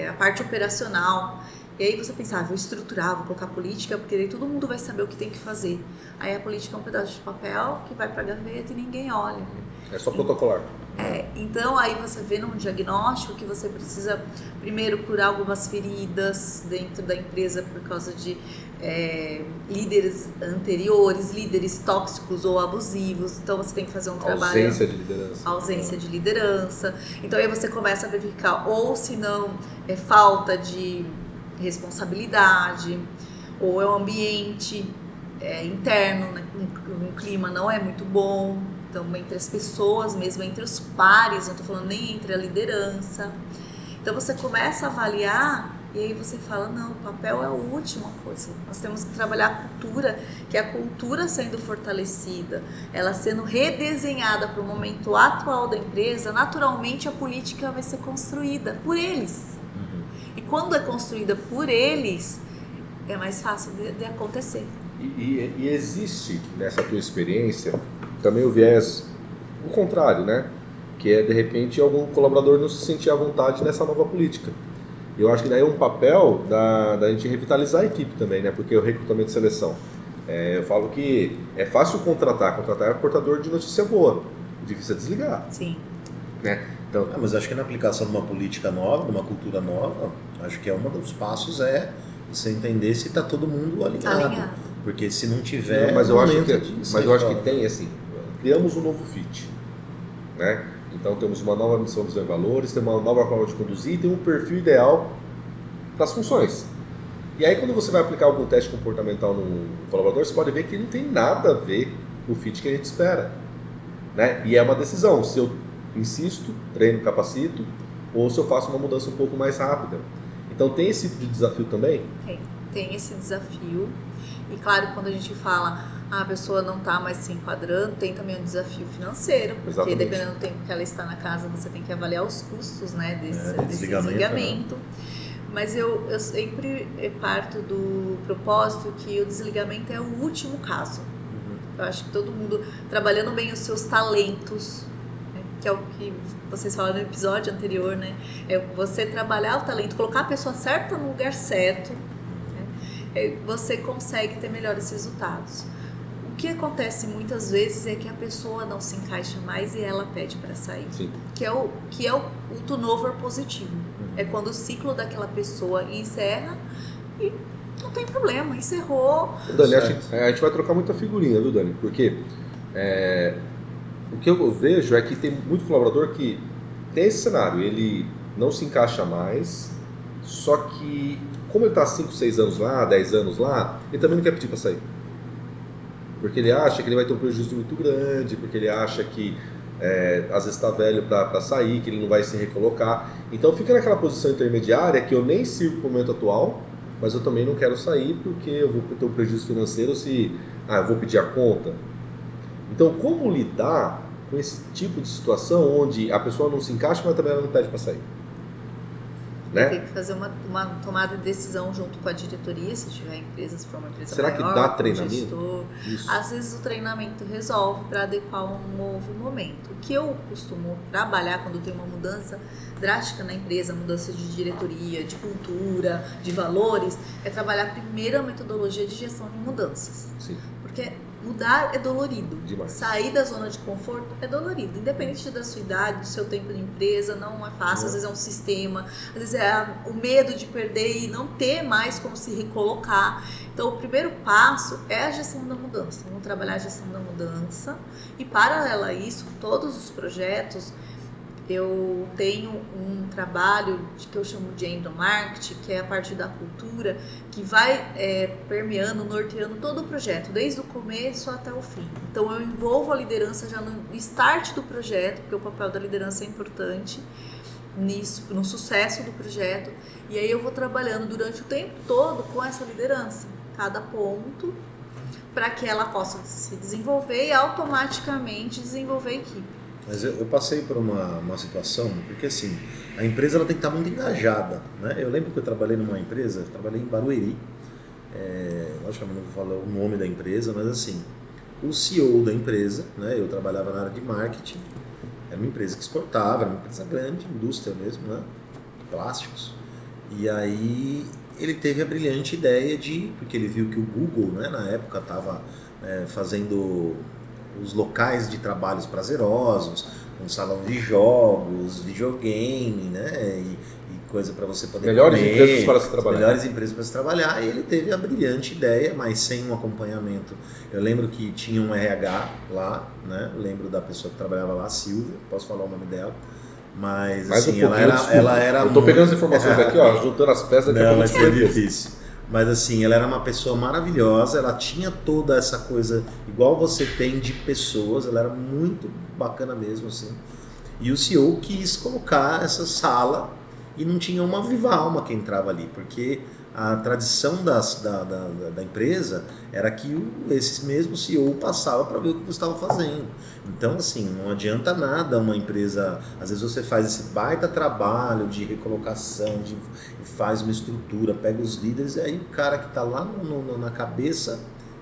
Speaker 1: a parte operacional. E aí você pensava, vou estruturar, vou colocar política, porque daí todo mundo vai saber o que tem que fazer. Aí a política é um pedaço de papel que vai pra gaveta e ninguém olha.
Speaker 2: É só protocolar.
Speaker 1: Então aí você vê num diagnóstico que você precisa primeiro curar algumas feridas dentro da empresa por causa de líderes anteriores, líderes tóxicos ou abusivos. Então você tem que fazer um trabalho...
Speaker 2: Ausência de liderança.
Speaker 1: Ausência de liderança. Então aí você começa a verificar, ou se não, é falta de responsabilidade, ou é um ambiente interno, né? Um clima não é muito bom, então entre as pessoas mesmo, entre os pares, não estou falando nem entre a liderança. Então você começa a avaliar e aí você fala, não, o papel é a última coisa, nós temos que trabalhar a cultura, que é a cultura sendo fortalecida, ela sendo redesenhada para o momento atual da empresa, naturalmente a política vai ser construída por eles. E quando é construída por eles, é mais fácil de acontecer.
Speaker 2: E existe nessa tua experiência também o viés, o contrário, né? Que é, de repente, algum colaborador não se sentir à vontade nessa nova política. Eu acho que daí é um papel da gente revitalizar a equipe também, né? Porque o recrutamento e seleção. Eu falo que é fácil contratar é portador de notícia boa, o difícil é desligar.
Speaker 1: Sim.
Speaker 2: Né? Então,
Speaker 3: mas acho que na aplicação de uma política nova, de uma cultura nova, acho que um dos passos é você entender se está todo mundo alinhado. Porque se não tiver...
Speaker 2: Não, mas eu acho que tem, assim, criamos um novo fit, né? Então temos uma nova missão, visão e valores, tem uma nova forma de conduzir e tem um perfil ideal para as funções. E aí quando você vai aplicar algum teste comportamental no colaborador, você pode ver que não tem nada a ver com o fit que a gente espera, né? E é uma decisão, se eu insisto, treino, capacito, ou se eu faço uma mudança um pouco mais rápida. Então tem esse tipo de desafio também?
Speaker 1: Tem esse desafio. E claro, quando a gente fala a pessoa não está mais se enquadrando, tem também um desafio financeiro, porque exatamente, dependendo do tempo que ela está na casa, você tem que avaliar os custos, né, desse desligamento. Né? Mas eu sempre parto do propósito que o desligamento é o último caso. Eu acho que todo mundo trabalhando bem os seus talentos, né, que é o que vocês falaram no episódio anterior, né? É você trabalhar o talento, colocar a pessoa certa no lugar certo, né, você consegue ter melhores resultados. O que acontece muitas vezes é que a pessoa não se encaixa mais e ela pede para sair.
Speaker 2: Sim.
Speaker 1: Que é o turnover positivo. É quando o ciclo daquela pessoa encerra e não tem problema, encerrou.
Speaker 2: Dani, a gente vai trocar muita figurinha, viu, Dani? Porque o que eu vejo é que tem muito colaborador que tem esse cenário, ele não se encaixa mais, só que como ele está 5, 6 anos lá, 10 anos lá, ele também não quer pedir para sair. Porque ele acha que ele vai ter um prejuízo muito grande, porque ele acha que às vezes está velho para sair, que ele não vai se recolocar. Então fica naquela posição intermediária que eu nem sirvo para o momento atual, mas eu também não quero sair porque eu vou ter um prejuízo financeiro se eu vou pedir a conta. Então como lidar com esse tipo de situação onde a pessoa não se encaixa, mas também ela não pede para sair? né?
Speaker 1: Tem que fazer uma tomada de decisão junto com a diretoria, se tiver empresa, se for uma empresa
Speaker 2: Será
Speaker 1: maior,
Speaker 2: que dá
Speaker 1: com o
Speaker 2: treinamento?
Speaker 1: gestor.
Speaker 2: Isso.
Speaker 1: Às vezes o treinamento resolve para adequar um novo momento. O que eu costumo trabalhar quando tem uma mudança drástica na empresa, mudança de diretoria, de cultura, de valores, é trabalhar primeiro a metodologia de gestão de mudanças.
Speaker 2: Sim.
Speaker 1: Porque mudar é dolorido.
Speaker 2: Demais.
Speaker 1: Sair da zona de conforto é dolorido. Independente da sua idade, do seu tempo de empresa, não é fácil. Às vezes é um sistema, às vezes é o medo de perder e não ter mais como se recolocar. Então, o primeiro passo é a gestão da mudança. Vamos trabalhar a gestão da mudança. E, paralelo a isso, todos os projetos, eu tenho um trabalho que eu chamo de endomarketing, que é a parte da cultura, que vai permeando, norteando todo o projeto, desde o começo até o fim. Então eu envolvo a liderança já no start do projeto, porque o papel da liderança é importante nisso, no sucesso do projeto. E aí eu vou trabalhando durante o tempo todo com essa liderança, cada ponto, para que ela possa se desenvolver e automaticamente desenvolver a equipe.
Speaker 3: Mas eu passei por uma situação, porque assim, a empresa ela tem que estar muito engajada, né? Eu lembro que eu trabalhei numa empresa, eu trabalhei em Barueri, logicamente não vou falar o nome da empresa, mas assim, o CEO da empresa, né? Eu trabalhava na área de marketing, era uma empresa que exportava, era uma empresa grande, indústria mesmo, né? Plásticos. E aí ele teve a brilhante ideia porque ele viu que o Google, né, na época estava fazendo os locais de trabalhos prazerosos, um salão de jogos, videogame, né, e coisa para você poder
Speaker 2: melhores
Speaker 3: comer,
Speaker 2: empresas para se trabalhar.
Speaker 3: Melhores empresas para se trabalhar, e ele teve a brilhante ideia, mas sem um acompanhamento. Eu lembro que tinha um RH lá, né, eu lembro da pessoa que trabalhava lá, Silvia, posso falar o nome dela, mas assim, ela era
Speaker 2: eu tô pegando as informações aqui, ó, juntando as peças.
Speaker 3: Não, mas foi difícil. Mas assim, ela era uma pessoa maravilhosa, ela tinha toda essa coisa, igual você tem de pessoas, ela era muito bacana mesmo, assim. E o CEO quis colocar essa sala e não tinha uma viva alma que entrava ali, porque a tradição da empresa era que esse mesmo CEO passava para ver o que você estava fazendo. Então, assim, não adianta nada uma empresa... Às vezes você faz esse baita trabalho de recolocação, faz uma estrutura, pega os líderes, e aí o cara que está lá na cabeça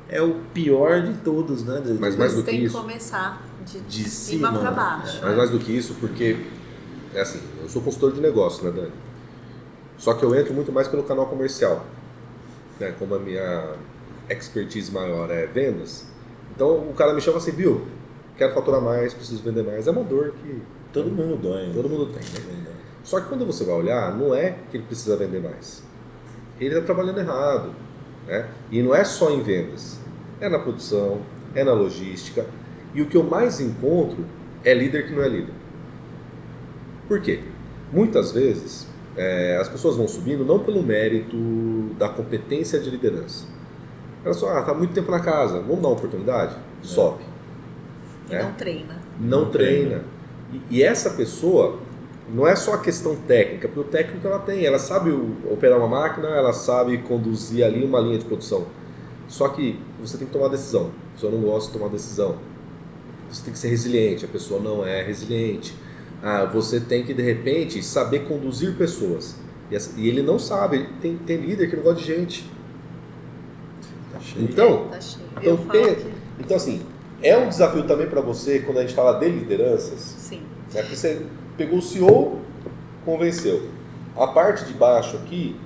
Speaker 3: é o pior de todos, né?
Speaker 2: Mas mais do que
Speaker 1: tem
Speaker 2: isso...
Speaker 1: que começar de cima para baixo.
Speaker 2: Mas mais do que isso, porque... É assim, eu sou consultor de negócio, né, Dani? Só que eu entro muito mais pelo canal comercial, né? Como a minha expertise maior é vendas. Então o cara me chama assim, viu? Quero faturar mais, preciso vender mais. É uma dor que
Speaker 3: todo mundo dói.
Speaker 2: Todo mundo tem, né? Só que quando você vai olhar, não é que ele precisa vender mais. Ele está trabalhando errado, né? E não é só em vendas. É na produção, é na logística. E o que eu mais encontro é líder que não é líder. Por quê? Muitas vezes... as pessoas vão subindo não pelo mérito da competência de liderança. Elas só, está muito tempo na casa, vamos dar uma oportunidade? Sobe.
Speaker 1: E não treina.
Speaker 2: Não treina. E essa pessoa, não é só a questão técnica, porque o técnico ela sabe operar uma máquina, ela sabe conduzir ali uma linha de produção. Só que você tem que tomar decisão. A pessoa não gosta de tomar decisão. Você tem que ser resiliente, a pessoa não é resiliente. Você tem que, de repente, saber conduzir pessoas. E ele não sabe. Tem líder que não gosta de gente.
Speaker 3: Tá cheio.
Speaker 1: Tá cheio.
Speaker 2: Então, assim, é um desafio também para você, quando a gente fala de lideranças.
Speaker 1: Sim.
Speaker 2: Né? Porque você pegou o CEO, convenceu. A parte de baixo aqui,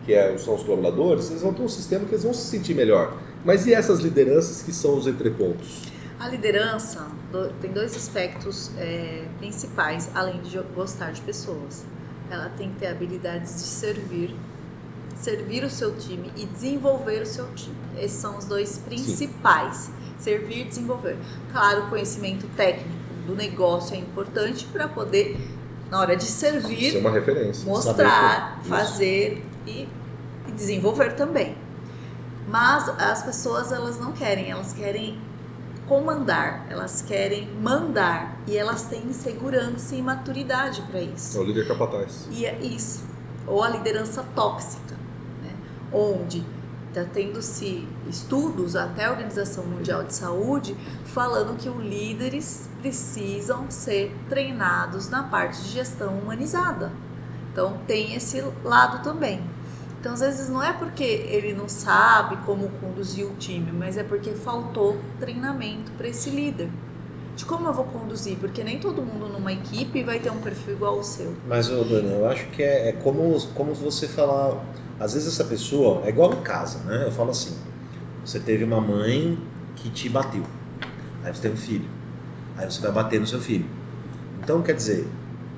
Speaker 2: que são os colaboradores, eles vão ter um sistema que eles vão se sentir melhor. Mas e essas lideranças que são os entrepontos?
Speaker 1: A liderança tem dois aspectos principais, além de gostar de pessoas. Ela tem que ter habilidades de servir o seu time e desenvolver o seu time. Esses são os dois principais. Sim. Servir e desenvolver. Claro, o conhecimento técnico do negócio é importante para poder, na hora de servir,
Speaker 2: isso é uma referência.
Speaker 1: Mostrar, fazer e desenvolver também. Mas as pessoas, elas não querem, elas querem comandar, elas querem mandar e elas têm insegurança e maturidade para isso.
Speaker 2: É o líder capataz.
Speaker 1: E é isso. Ou a liderança tóxica, né? Onde está tendo-se estudos, até a Organização Mundial de Saúde, falando que os líderes precisam ser treinados na parte de gestão humanizada. Então tem esse lado também. Então às vezes não é porque ele não sabe como conduzir o time, mas é porque faltou treinamento para esse líder. De como eu vou conduzir, porque nem todo mundo numa equipe vai ter um perfil igual ao seu.
Speaker 3: Mas, Dani, eu acho que é como você falar. Às vezes essa pessoa é igual em casa, né? Eu falo assim: você teve uma mãe que te bateu, aí você tem um filho, aí você vai bater no seu filho. Então, quer dizer,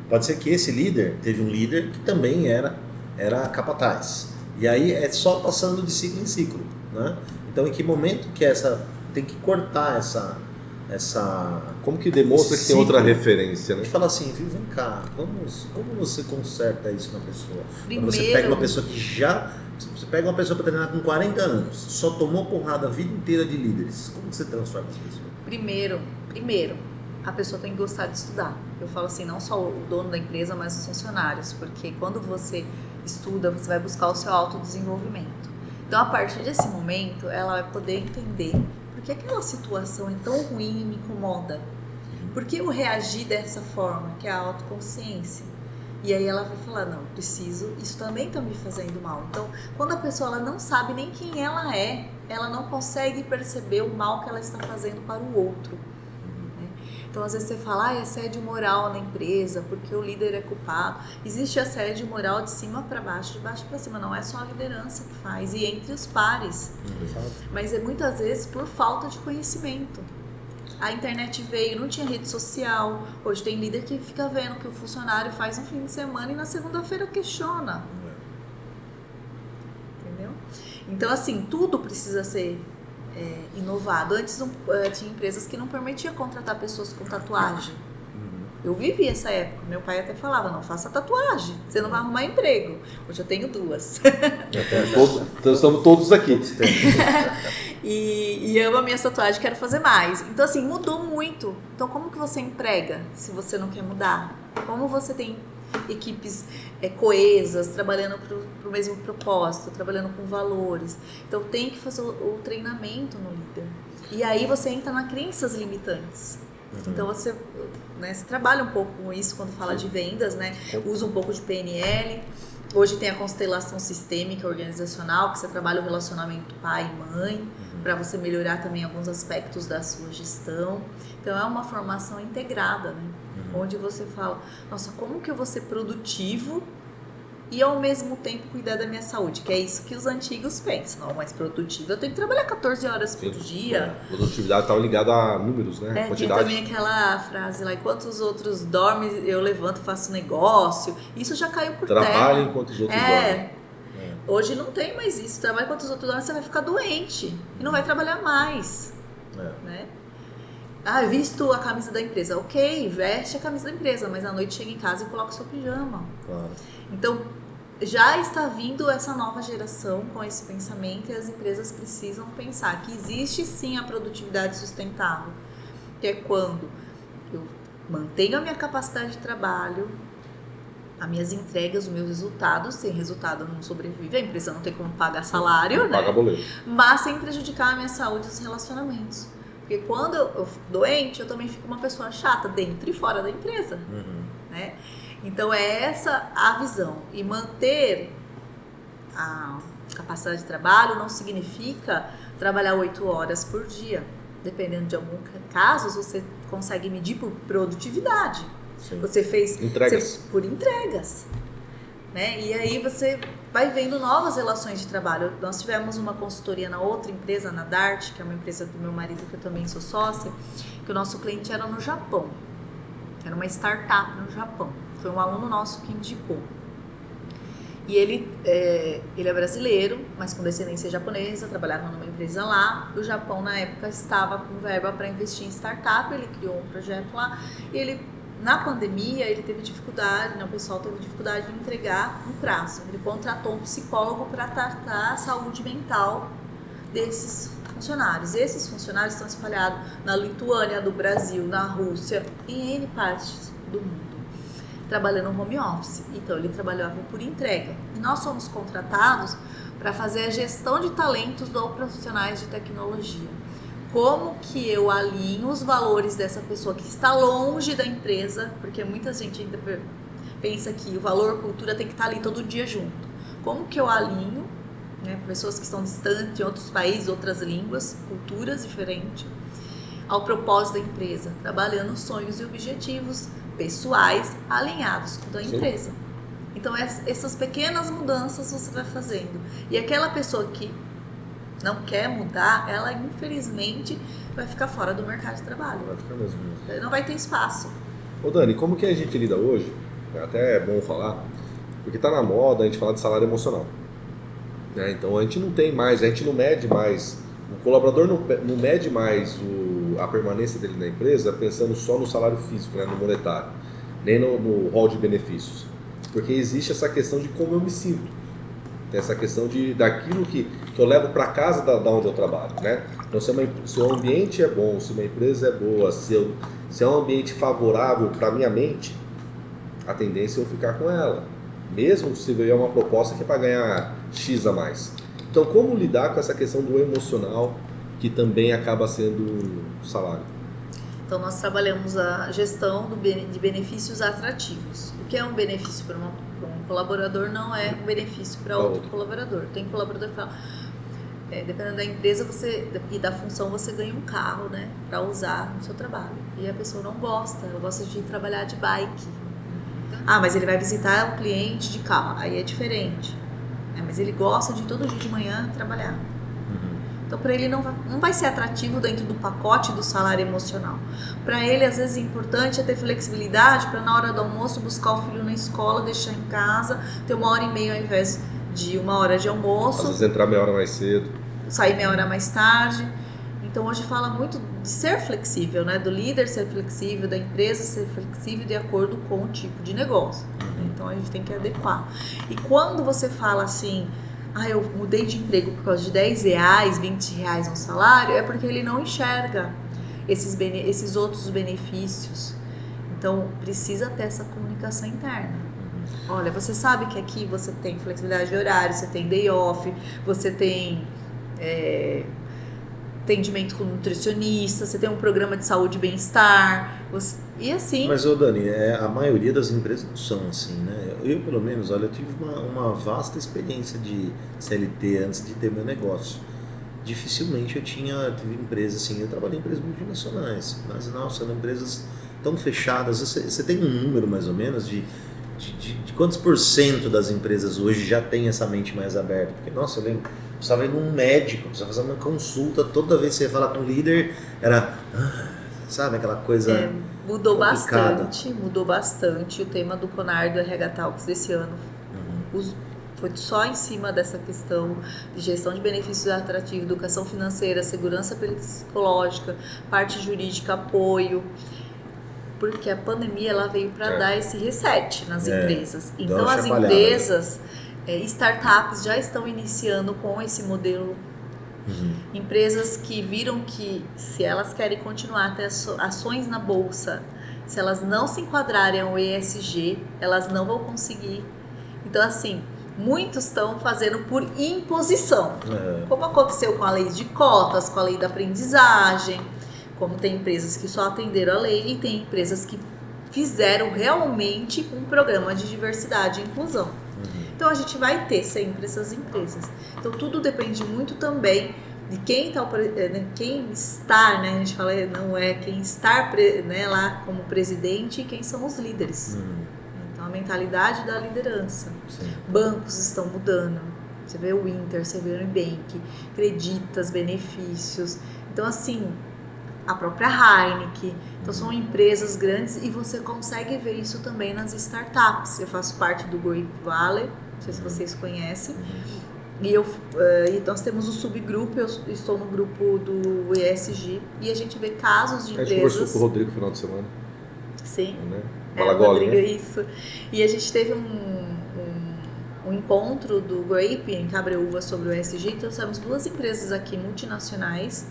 Speaker 3: pode ser que esse líder teve um líder que também era capataz. E aí é só passando de ciclo em ciclo, né? Então, em que momento que tem que cortar essa
Speaker 2: Como que demonstra que tem outra referência, né?
Speaker 3: E fala assim, vem cá, como você conserta isso na pessoa?
Speaker 1: Primeiro,
Speaker 3: Quando você pega uma pessoa você pega uma pessoa para treinar com 40 anos, só tomou porrada a vida inteira de líderes, como você transforma essa pessoa?
Speaker 1: Primeiro, a pessoa tem que gostar de estudar. Eu falo assim, não só o dono da empresa, mas os funcionários, porque quando você estuda, você vai buscar o seu autodesenvolvimento. Então, a partir desse momento, ela vai poder entender por que aquela situação é tão ruim e me incomoda. Por que eu reagi dessa forma, que é a autoconsciência? E aí ela vai falar, não, preciso, isso também está me fazendo mal. Então, quando a pessoa ela não sabe nem quem ela é, ela não consegue perceber o mal que ela está fazendo para o outro. Então, às vezes você fala, é assédio moral na empresa, porque o líder é culpado. Existe assédio moral de cima para baixo, de baixo para cima. Não é só a liderança que faz, e entre os pares. Mas é muitas vezes por falta de conhecimento. A internet veio, não tinha rede social. Hoje tem líder que fica vendo o que o funcionário faz no fim de semana e na segunda-feira questiona. Entendeu? Então, assim, tudo precisa ser inovado. Antes tinha empresas que não permitiam contratar pessoas com tatuagem. Eu vivi essa época. Meu pai até falava, não faça tatuagem, você não vai arrumar emprego. Hoje eu tenho 2.
Speaker 2: Então estamos todos aqui.
Speaker 1: E amo a minha tatuagem, quero fazer mais. Então assim, mudou muito. Então como que você emprega se você não quer mudar? Como você tem equipes coesas, trabalhando para o mesmo propósito, trabalhando com valores. Então tem que fazer o treinamento no líder. E aí você entra nas crenças limitantes. Então você trabalha um pouco com isso quando fala de vendas, né? Usa um pouco de PNL. Hoje tem a constelação sistêmica organizacional, que você trabalha o relacionamento pai e mãe, para você melhorar também alguns aspectos da sua gestão. Então é uma formação integrada, né? Onde você fala, nossa, como que eu vou ser produtivo e ao mesmo tempo cuidar da minha saúde? Que é isso que os antigos pensam. Não, mas produtivo, eu tenho que trabalhar 14 horas por dia.
Speaker 2: Produtividade estava ligada a números, né?
Speaker 1: Tem também aquela frase lá, enquanto os outros dormem, eu levanto e faço negócio. Isso já caiu por terra.
Speaker 2: Trabalha enquanto os outros dormem.
Speaker 1: Hoje não tem mais isso. Trabalha enquanto os outros dormem, você vai ficar doente e não vai trabalhar mais. Né? Eu visto a camisa da empresa. Ok, veste a camisa da empresa, mas à noite chega em casa e coloca o seu pijama.
Speaker 3: Claro.
Speaker 1: Então, já está vindo essa nova geração com esse pensamento e as empresas precisam pensar que existe sim a produtividade sustentável, que é quando eu mantenho a minha capacidade de trabalho, as minhas entregas, os meus resultados. Sem resultado não sobrevive, a empresa não tem como pagar salário, né?
Speaker 2: Paga boleto.
Speaker 1: Mas sem prejudicar a minha saúde e os relacionamentos. Porque quando eu fico doente, eu também fico uma pessoa chata dentro e fora da empresa. Né? Então é essa a visão. E manter a capacidade de trabalho não significa trabalhar 8 horas por dia. Dependendo de alguns casos, você consegue medir por produtividade.
Speaker 3: Sim.
Speaker 1: Você fez
Speaker 2: entregas.
Speaker 1: por entregas. Né? E aí você vai vendo novas relações de trabalho. Nós tivemos uma consultoria na outra empresa, na Dart, que é uma empresa do meu marido, que eu também sou sócia, que o nosso cliente era no Japão. Era uma startup no Japão. Foi um aluno nosso que indicou. E ele é brasileiro, mas com descendência japonesa, trabalhava numa empresa lá. O Japão, na época, estava com verba para investir em startup, ele criou um projeto lá. E na pandemia, ele teve dificuldade, o pessoal teve dificuldade de entregar no prazo. Ele contratou um psicólogo para tratar a saúde mental desses funcionários. Esses funcionários estão espalhados na Lituânia, no Brasil, na Rússia, em N partes do mundo, trabalhando no home office. Então, ele trabalhava por entrega. E nós somos contratados para fazer a gestão de talentos dos profissionais de tecnologia. Como que eu alinho os valores dessa pessoa que está longe da empresa, porque muita gente ainda pensa que o valor cultura tem que estar ali todo dia junto. Como que eu alinho, né, pessoas que estão distantes em outros países, outras línguas, culturas diferentes, ao propósito da empresa, trabalhando sonhos e objetivos pessoais alinhados com a empresa. Então essas pequenas mudanças você vai fazendo. E aquela pessoa que não quer mudar, ela infelizmente vai ficar fora do mercado de trabalho.
Speaker 2: Vai ficar mesmo.
Speaker 1: Não vai ter espaço.
Speaker 2: Ô Dani, como que a gente lida hoje? Até é bom falar, porque tá na moda a gente falar de salário emocional. Né? Então a gente não mede mais, o colaborador não mede mais a permanência dele na empresa pensando só no salário físico, né, no monetário, nem no rol de benefícios. Porque existe essa questão de como eu me sinto. Tem essa questão daquilo que eu levo para casa da onde eu trabalho. Né? Então se o ambiente é bom, se uma empresa é boa, se é um ambiente favorável para a minha mente, a tendência é eu ficar com ela. Mesmo se vier uma proposta que é para ganhar X a mais. Então, como lidar com essa questão do emocional, que também acaba sendo o salário?
Speaker 1: Então, nós trabalhamos a gestão de benefícios atrativos. O que é um benefício para um colaborador não é um benefício para outro colaborador. Tem colaborador que fala, dependendo da empresa e da função, você ganha um carro, né, para usar no seu trabalho. E a pessoa não gosta, ela gosta de trabalhar de bike. Ah, mas ele vai visitar o cliente de carro, aí é diferente. Mas ele gosta de todo dia de manhã trabalhar. Então, para ele não vai ser atrativo dentro do pacote do salário emocional. Para ele, às vezes, é importante ter flexibilidade para na hora do almoço buscar o filho na escola, deixar em casa, ter 1h30 ao invés de 1 hora de almoço.
Speaker 2: Às vezes entrar meia hora mais cedo.
Speaker 1: Sair meia hora mais tarde. Então, hoje fala muito de ser flexível, né? Do líder ser flexível, da empresa ser flexível de acordo com o tipo de negócio. Então, a gente tem que adequar. E quando você fala assim, eu mudei de emprego por causa de R$10, R$20 no salário, é porque ele não enxerga esses outros benefícios. Então, precisa ter essa comunicação interna. Olha, você sabe que aqui você tem flexibilidade de horário, você tem day off, você tem atendimento com nutricionista, você tem um programa de saúde e bem-estar, e assim...
Speaker 3: Mas, Dani, a maioria das empresas não são assim, né? Eu, pelo menos, eu tive uma vasta experiência de CLT antes de ter meu negócio. Dificilmente eu tive empresas assim, eu trabalhei em empresas multinacionais, mas, nossa, eram empresas tão fechadas. Você tem um número, mais ou menos, de quantos % das empresas hoje já tem essa mente mais aberta? Porque, nossa, eu lembro, precisava ir num médico, precisava fazer uma consulta, toda vez que você ia falar com o líder, era, sabe, aquela coisa
Speaker 1: mudou
Speaker 3: complicada.
Speaker 1: Mudou bastante o tema do CONAR do RH Talks desse ano. Foi só em cima dessa questão de gestão de benefícios atrativos, educação financeira, segurança psicológica, parte jurídica, apoio, porque a pandemia ela veio para dar esse reset nas empresas. Então as empresas, startups já estão iniciando com esse modelo. Empresas que viram que se elas querem continuar a ter ações na bolsa, se elas não se enquadrarem ao ESG, elas não vão conseguir. Então assim, muitos estão fazendo por imposição, como aconteceu com a lei de cotas, com a lei da aprendizagem, como tem empresas que só atenderam a lei e tem empresas que fizeram realmente um programa de diversidade e inclusão. Então a gente vai ter sempre essas empresas. Então tudo depende muito também de quem está, né? A gente fala, não é quem está, né, lá como presidente e quem são os líderes. Então a mentalidade da liderança.
Speaker 3: Sim.
Speaker 1: Bancos estão mudando. Você vê o Inter, você vê o Nubank, creditas, benefícios. Então assim, a própria Heineken. Então são empresas grandes e você consegue ver isso também nas startups. Eu faço parte do Grape Valley, não sei se vocês conhecem. E nós temos o subgrupo, eu estou no grupo do ESG e a gente vê casos de empresas... A gente
Speaker 2: conversou com o Rodrigo no final de semana.
Speaker 1: Sim,
Speaker 2: né?
Speaker 1: o Rodrigo, isso. E a gente teve um encontro do Grape em Cabreúva sobre o ESG, então temos 2 empresas aqui multinacionais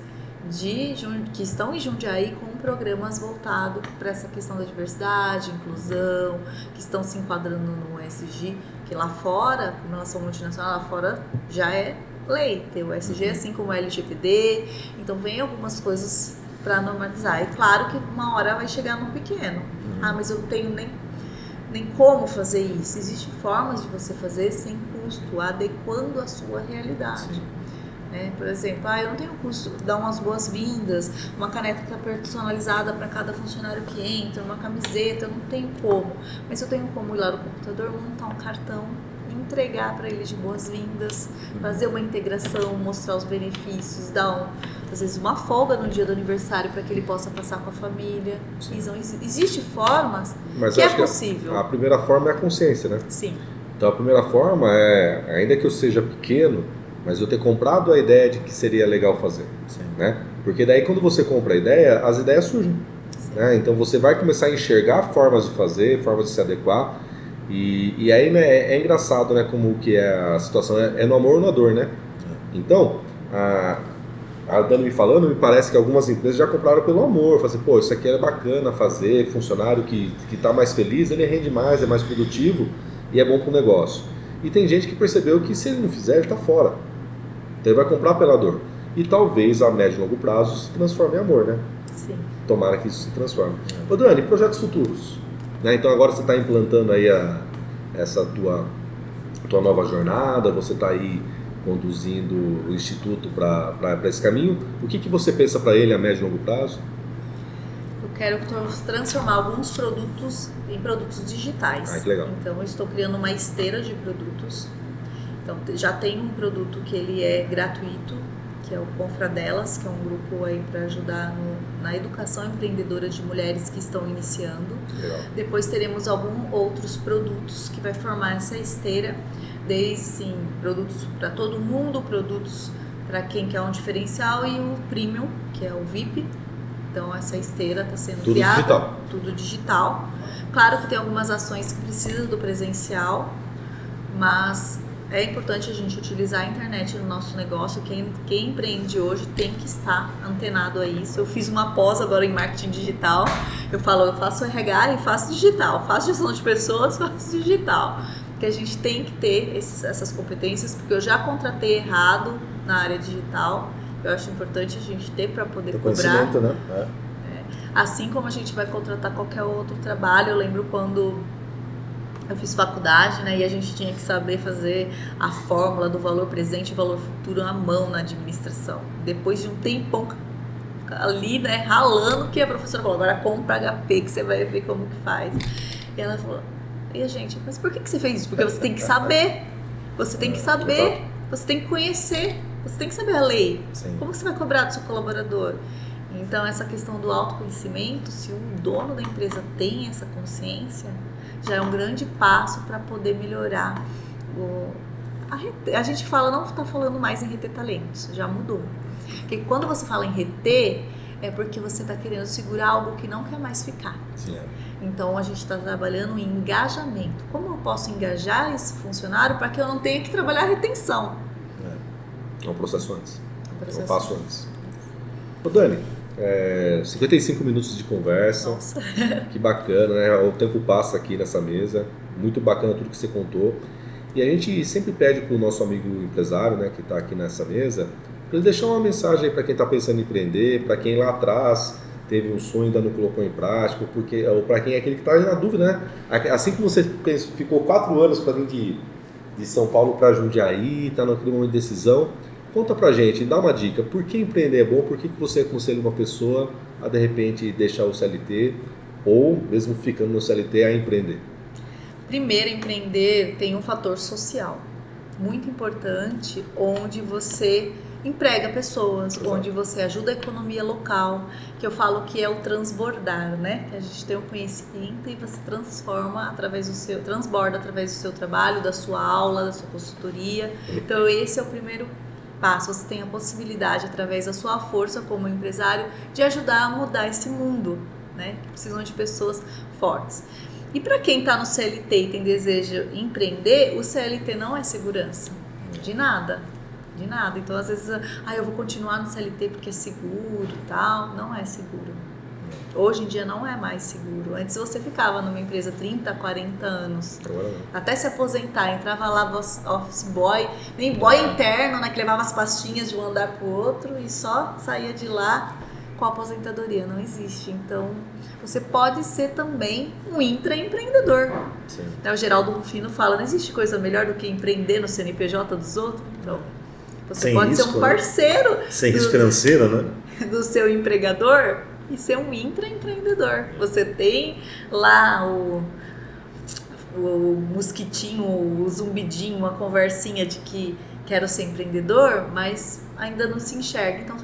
Speaker 1: que estão em Jundiaí com programas voltados para essa questão da diversidade, inclusão, que estão se enquadrando no ESG, que lá fora, como elas são multinacionais, lá fora já é lei, ter o ESG, assim como o LGPD, então vem algumas coisas para normalizar. E claro que uma hora vai chegar no pequeno. Mas eu tenho nem nem como fazer isso. Existem formas de você fazer sem custo, adequando a sua realidade. Né? Por exemplo, eu não tenho custo de dar umas boas-vindas, uma caneta personalizada para cada funcionário que entra, uma camiseta, eu não tenho como. Mas eu tenho como ir lá no computador, montar um cartão, entregar para ele de boas-vindas, fazer uma integração, mostrar os benefícios, dar às vezes uma folga no dia do aniversário para que ele possa passar com a família. Então, existem formas que é possível.
Speaker 2: A primeira forma é a consciência, né?
Speaker 1: Sim.
Speaker 2: Então a primeira forma é, ainda que eu seja pequeno, mas eu ter comprado a ideia de que seria legal fazer. Né? Porque daí quando você compra a ideia, as ideias surgem. Né? Então você vai começar a enxergar formas de fazer, formas de se adequar. E aí, né, é engraçado, né, como que é a situação, é no amor ou na dor, né? Então, a Dani me falando, me parece que algumas empresas já compraram pelo amor, falam assim, pô, isso aqui é bacana fazer, funcionário que está mais feliz, ele rende mais, é mais produtivo e é bom para o negócio. E tem gente que percebeu que se ele não fizer, ele está fora. Então ele vai comprar pela dor. E talvez a médio e longo prazo se transforme em amor, né?
Speaker 1: Sim.
Speaker 2: Tomara que isso se transforme. Ô Dani, projetos futuros. Né? Então agora você está implantando aí essa tua nova jornada, você está aí conduzindo o Instituto para esse caminho. O que você pensa para ele a médio e longo prazo?
Speaker 1: Eu quero transformar alguns produtos em produtos digitais.
Speaker 2: Que legal.
Speaker 1: Então eu estou criando uma esteira de produtos. Então já tem um produto que ele é gratuito, que é o Confradelas, que é um grupo aí para ajudar na educação empreendedora de mulheres que estão iniciando.
Speaker 2: Legal.
Speaker 1: Depois teremos alguns outros produtos que vai formar essa esteira, desde sim, produtos para todo mundo, produtos para quem quer um diferencial e o Premium, que é o VIP. Então essa esteira está sendo criada.
Speaker 2: Digital.
Speaker 1: Tudo digital. Claro que tem algumas ações que precisam do presencial, mas é importante a gente utilizar a internet no nosso negócio. Quem empreende hoje tem que estar antenado a isso. Eu fiz uma pós agora em marketing digital. Eu faço RH e faço digital. Faço gestão de pessoas, faço digital. Porque a gente tem que ter essas competências, porque eu já contratei errado na área digital. Eu acho importante a gente ter para poder cobrar.
Speaker 3: Conhecimento, né?
Speaker 1: Assim como a gente vai contratar qualquer outro trabalho. Eu lembro quando eu fiz faculdade, né, e a gente tinha que saber fazer a fórmula do valor presente e valor futuro à mão na administração. Depois de um tempão ali, né, ralando, que a professora falou, agora compra HP que você vai ver como que faz. E ela falou, e a gente, mas por que você fez isso? Porque você tem que saber, você tem que saber, você tem que conhecer, você tem que saber a lei.
Speaker 3: Sim. Como
Speaker 1: você vai cobrar do seu colaborador? Então essa questão do autoconhecimento, se o dono da empresa tem essa consciência, já é um grande passo para poder melhorar. A gente não está falando mais em reter talentos, já mudou. Porque quando você fala em reter, é porque você está querendo segurar algo que não quer mais ficar.
Speaker 3: Sim.
Speaker 1: Então a gente está trabalhando em engajamento. Como eu posso engajar esse funcionário para que eu não tenha que trabalhar a retenção?
Speaker 2: É um processo antes. É um passo antes. Ô Dani, 55 minutos de conversa.
Speaker 1: Nossa. Que
Speaker 2: bacana, né? O tempo passa aqui nessa mesa. Muito bacana tudo que você contou. E a gente sempre pede para o nosso amigo empresário, né, que está aqui nessa mesa, para ele deixar uma mensagem para quem está pensando em empreender, para quem lá atrás teve um sonho e ainda não colocou em prática, ou para quem é aquele que está na dúvida, né? Assim como você ficou 4 anos para vir de São Paulo para Jundiaí, está naquele momento de decisão. Conta pra gente, dá uma dica, por que empreender é bom, por que você aconselha uma pessoa a de repente deixar o CLT ou mesmo ficando no CLT a empreender?
Speaker 1: Primeiro, empreender tem um fator social muito importante, onde você emprega pessoas,
Speaker 2: Exato.
Speaker 1: Onde você ajuda a economia local, que eu falo que é o transbordar, né? Que a gente tem o conhecimento e você transborda através do seu trabalho, da sua aula, da sua consultoria. Então esse é o primeiro passo. Você tem a possibilidade, através da sua força como empresário, de ajudar a mudar esse mundo, né? Que precisam de pessoas fortes. E para quem está no CLT e tem desejo de empreender, o CLT não é segurança. De nada. De nada. Então, às vezes, eu vou continuar no CLT porque é seguro e tal. Não é seguro. Hoje em dia não é mais seguro. Antes você ficava numa empresa 30, 40 anos. Até se aposentar. Entrava lá office boy, nem boy interno, né, que levava as pastinhas de um andar pro outro e só saía de lá com a aposentadoria, não existe. Então, você pode ser também um intraempreendedor.
Speaker 3: Sim.
Speaker 1: O Geraldo Rufino fala, não existe coisa melhor do que empreender no CNPJ dos outros. Então, você
Speaker 3: Sem
Speaker 1: pode ser
Speaker 3: risco,
Speaker 1: um
Speaker 3: né?
Speaker 1: parceiro
Speaker 3: Sem risco financeiro, né?
Speaker 1: do seu empregador e ser um intraempreendedor. Você tem lá o mosquitinho, o zumbidinho, uma conversinha de que quero ser empreendedor, mas ainda não se enxerga. Então,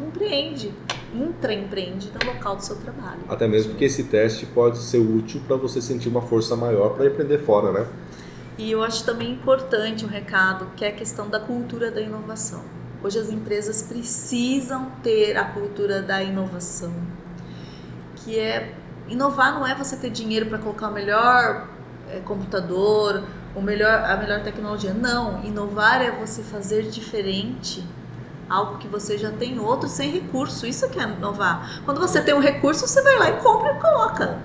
Speaker 1: intraempreende no local do seu trabalho.
Speaker 2: Até mesmo porque esse teste pode ser útil para você sentir uma força maior para empreender fora, né?
Speaker 1: E eu acho também importante um recado, que é a questão da cultura da inovação. Hoje as empresas precisam ter a cultura da inovação, que é inovar não é você ter dinheiro para colocar o melhor computador, a melhor tecnologia. Não, inovar é você fazer diferente algo que você já tem outro sem recurso. Isso que é inovar. Quando você tem um recurso, você vai lá e compra e coloca,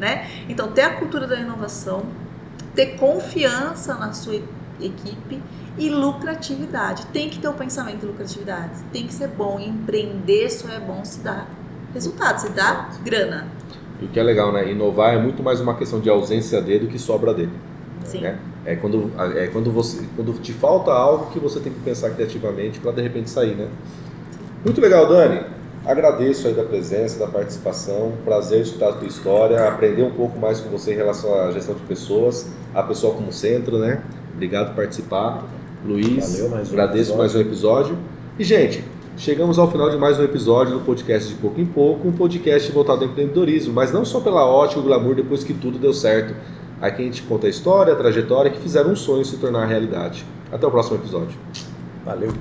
Speaker 1: né? Então, ter a cultura da inovação, ter confiança na sua equipe e lucratividade. Tem que ter o pensamento de lucratividade. Tem que ser bom. Empreender só é bom se dá resultado, se dá grana.
Speaker 2: E o que é legal, né? Inovar é muito mais uma questão de ausência de do que sobra de.
Speaker 1: Sim.
Speaker 2: Né? Quando te falta algo que você tem que pensar criativamente para de repente sair, né? Muito legal, Dani. Agradeço aí da presença, da participação. Prazer escutar a tua história, aprender um pouco mais com você em relação à gestão de pessoas, a pessoa como centro, né? Obrigado por participar. Luiz,
Speaker 3: Valeu,
Speaker 2: agradeço mais um episódio. E, gente, chegamos ao final de mais um episódio do podcast De Pouco em Pouco, um podcast voltado ao empreendedorismo, mas não só pela ótica e o glamour depois que tudo deu certo. Aqui a gente conta a história, a trajetória que fizeram um sonho se tornar realidade. Até o próximo episódio.
Speaker 3: Valeu.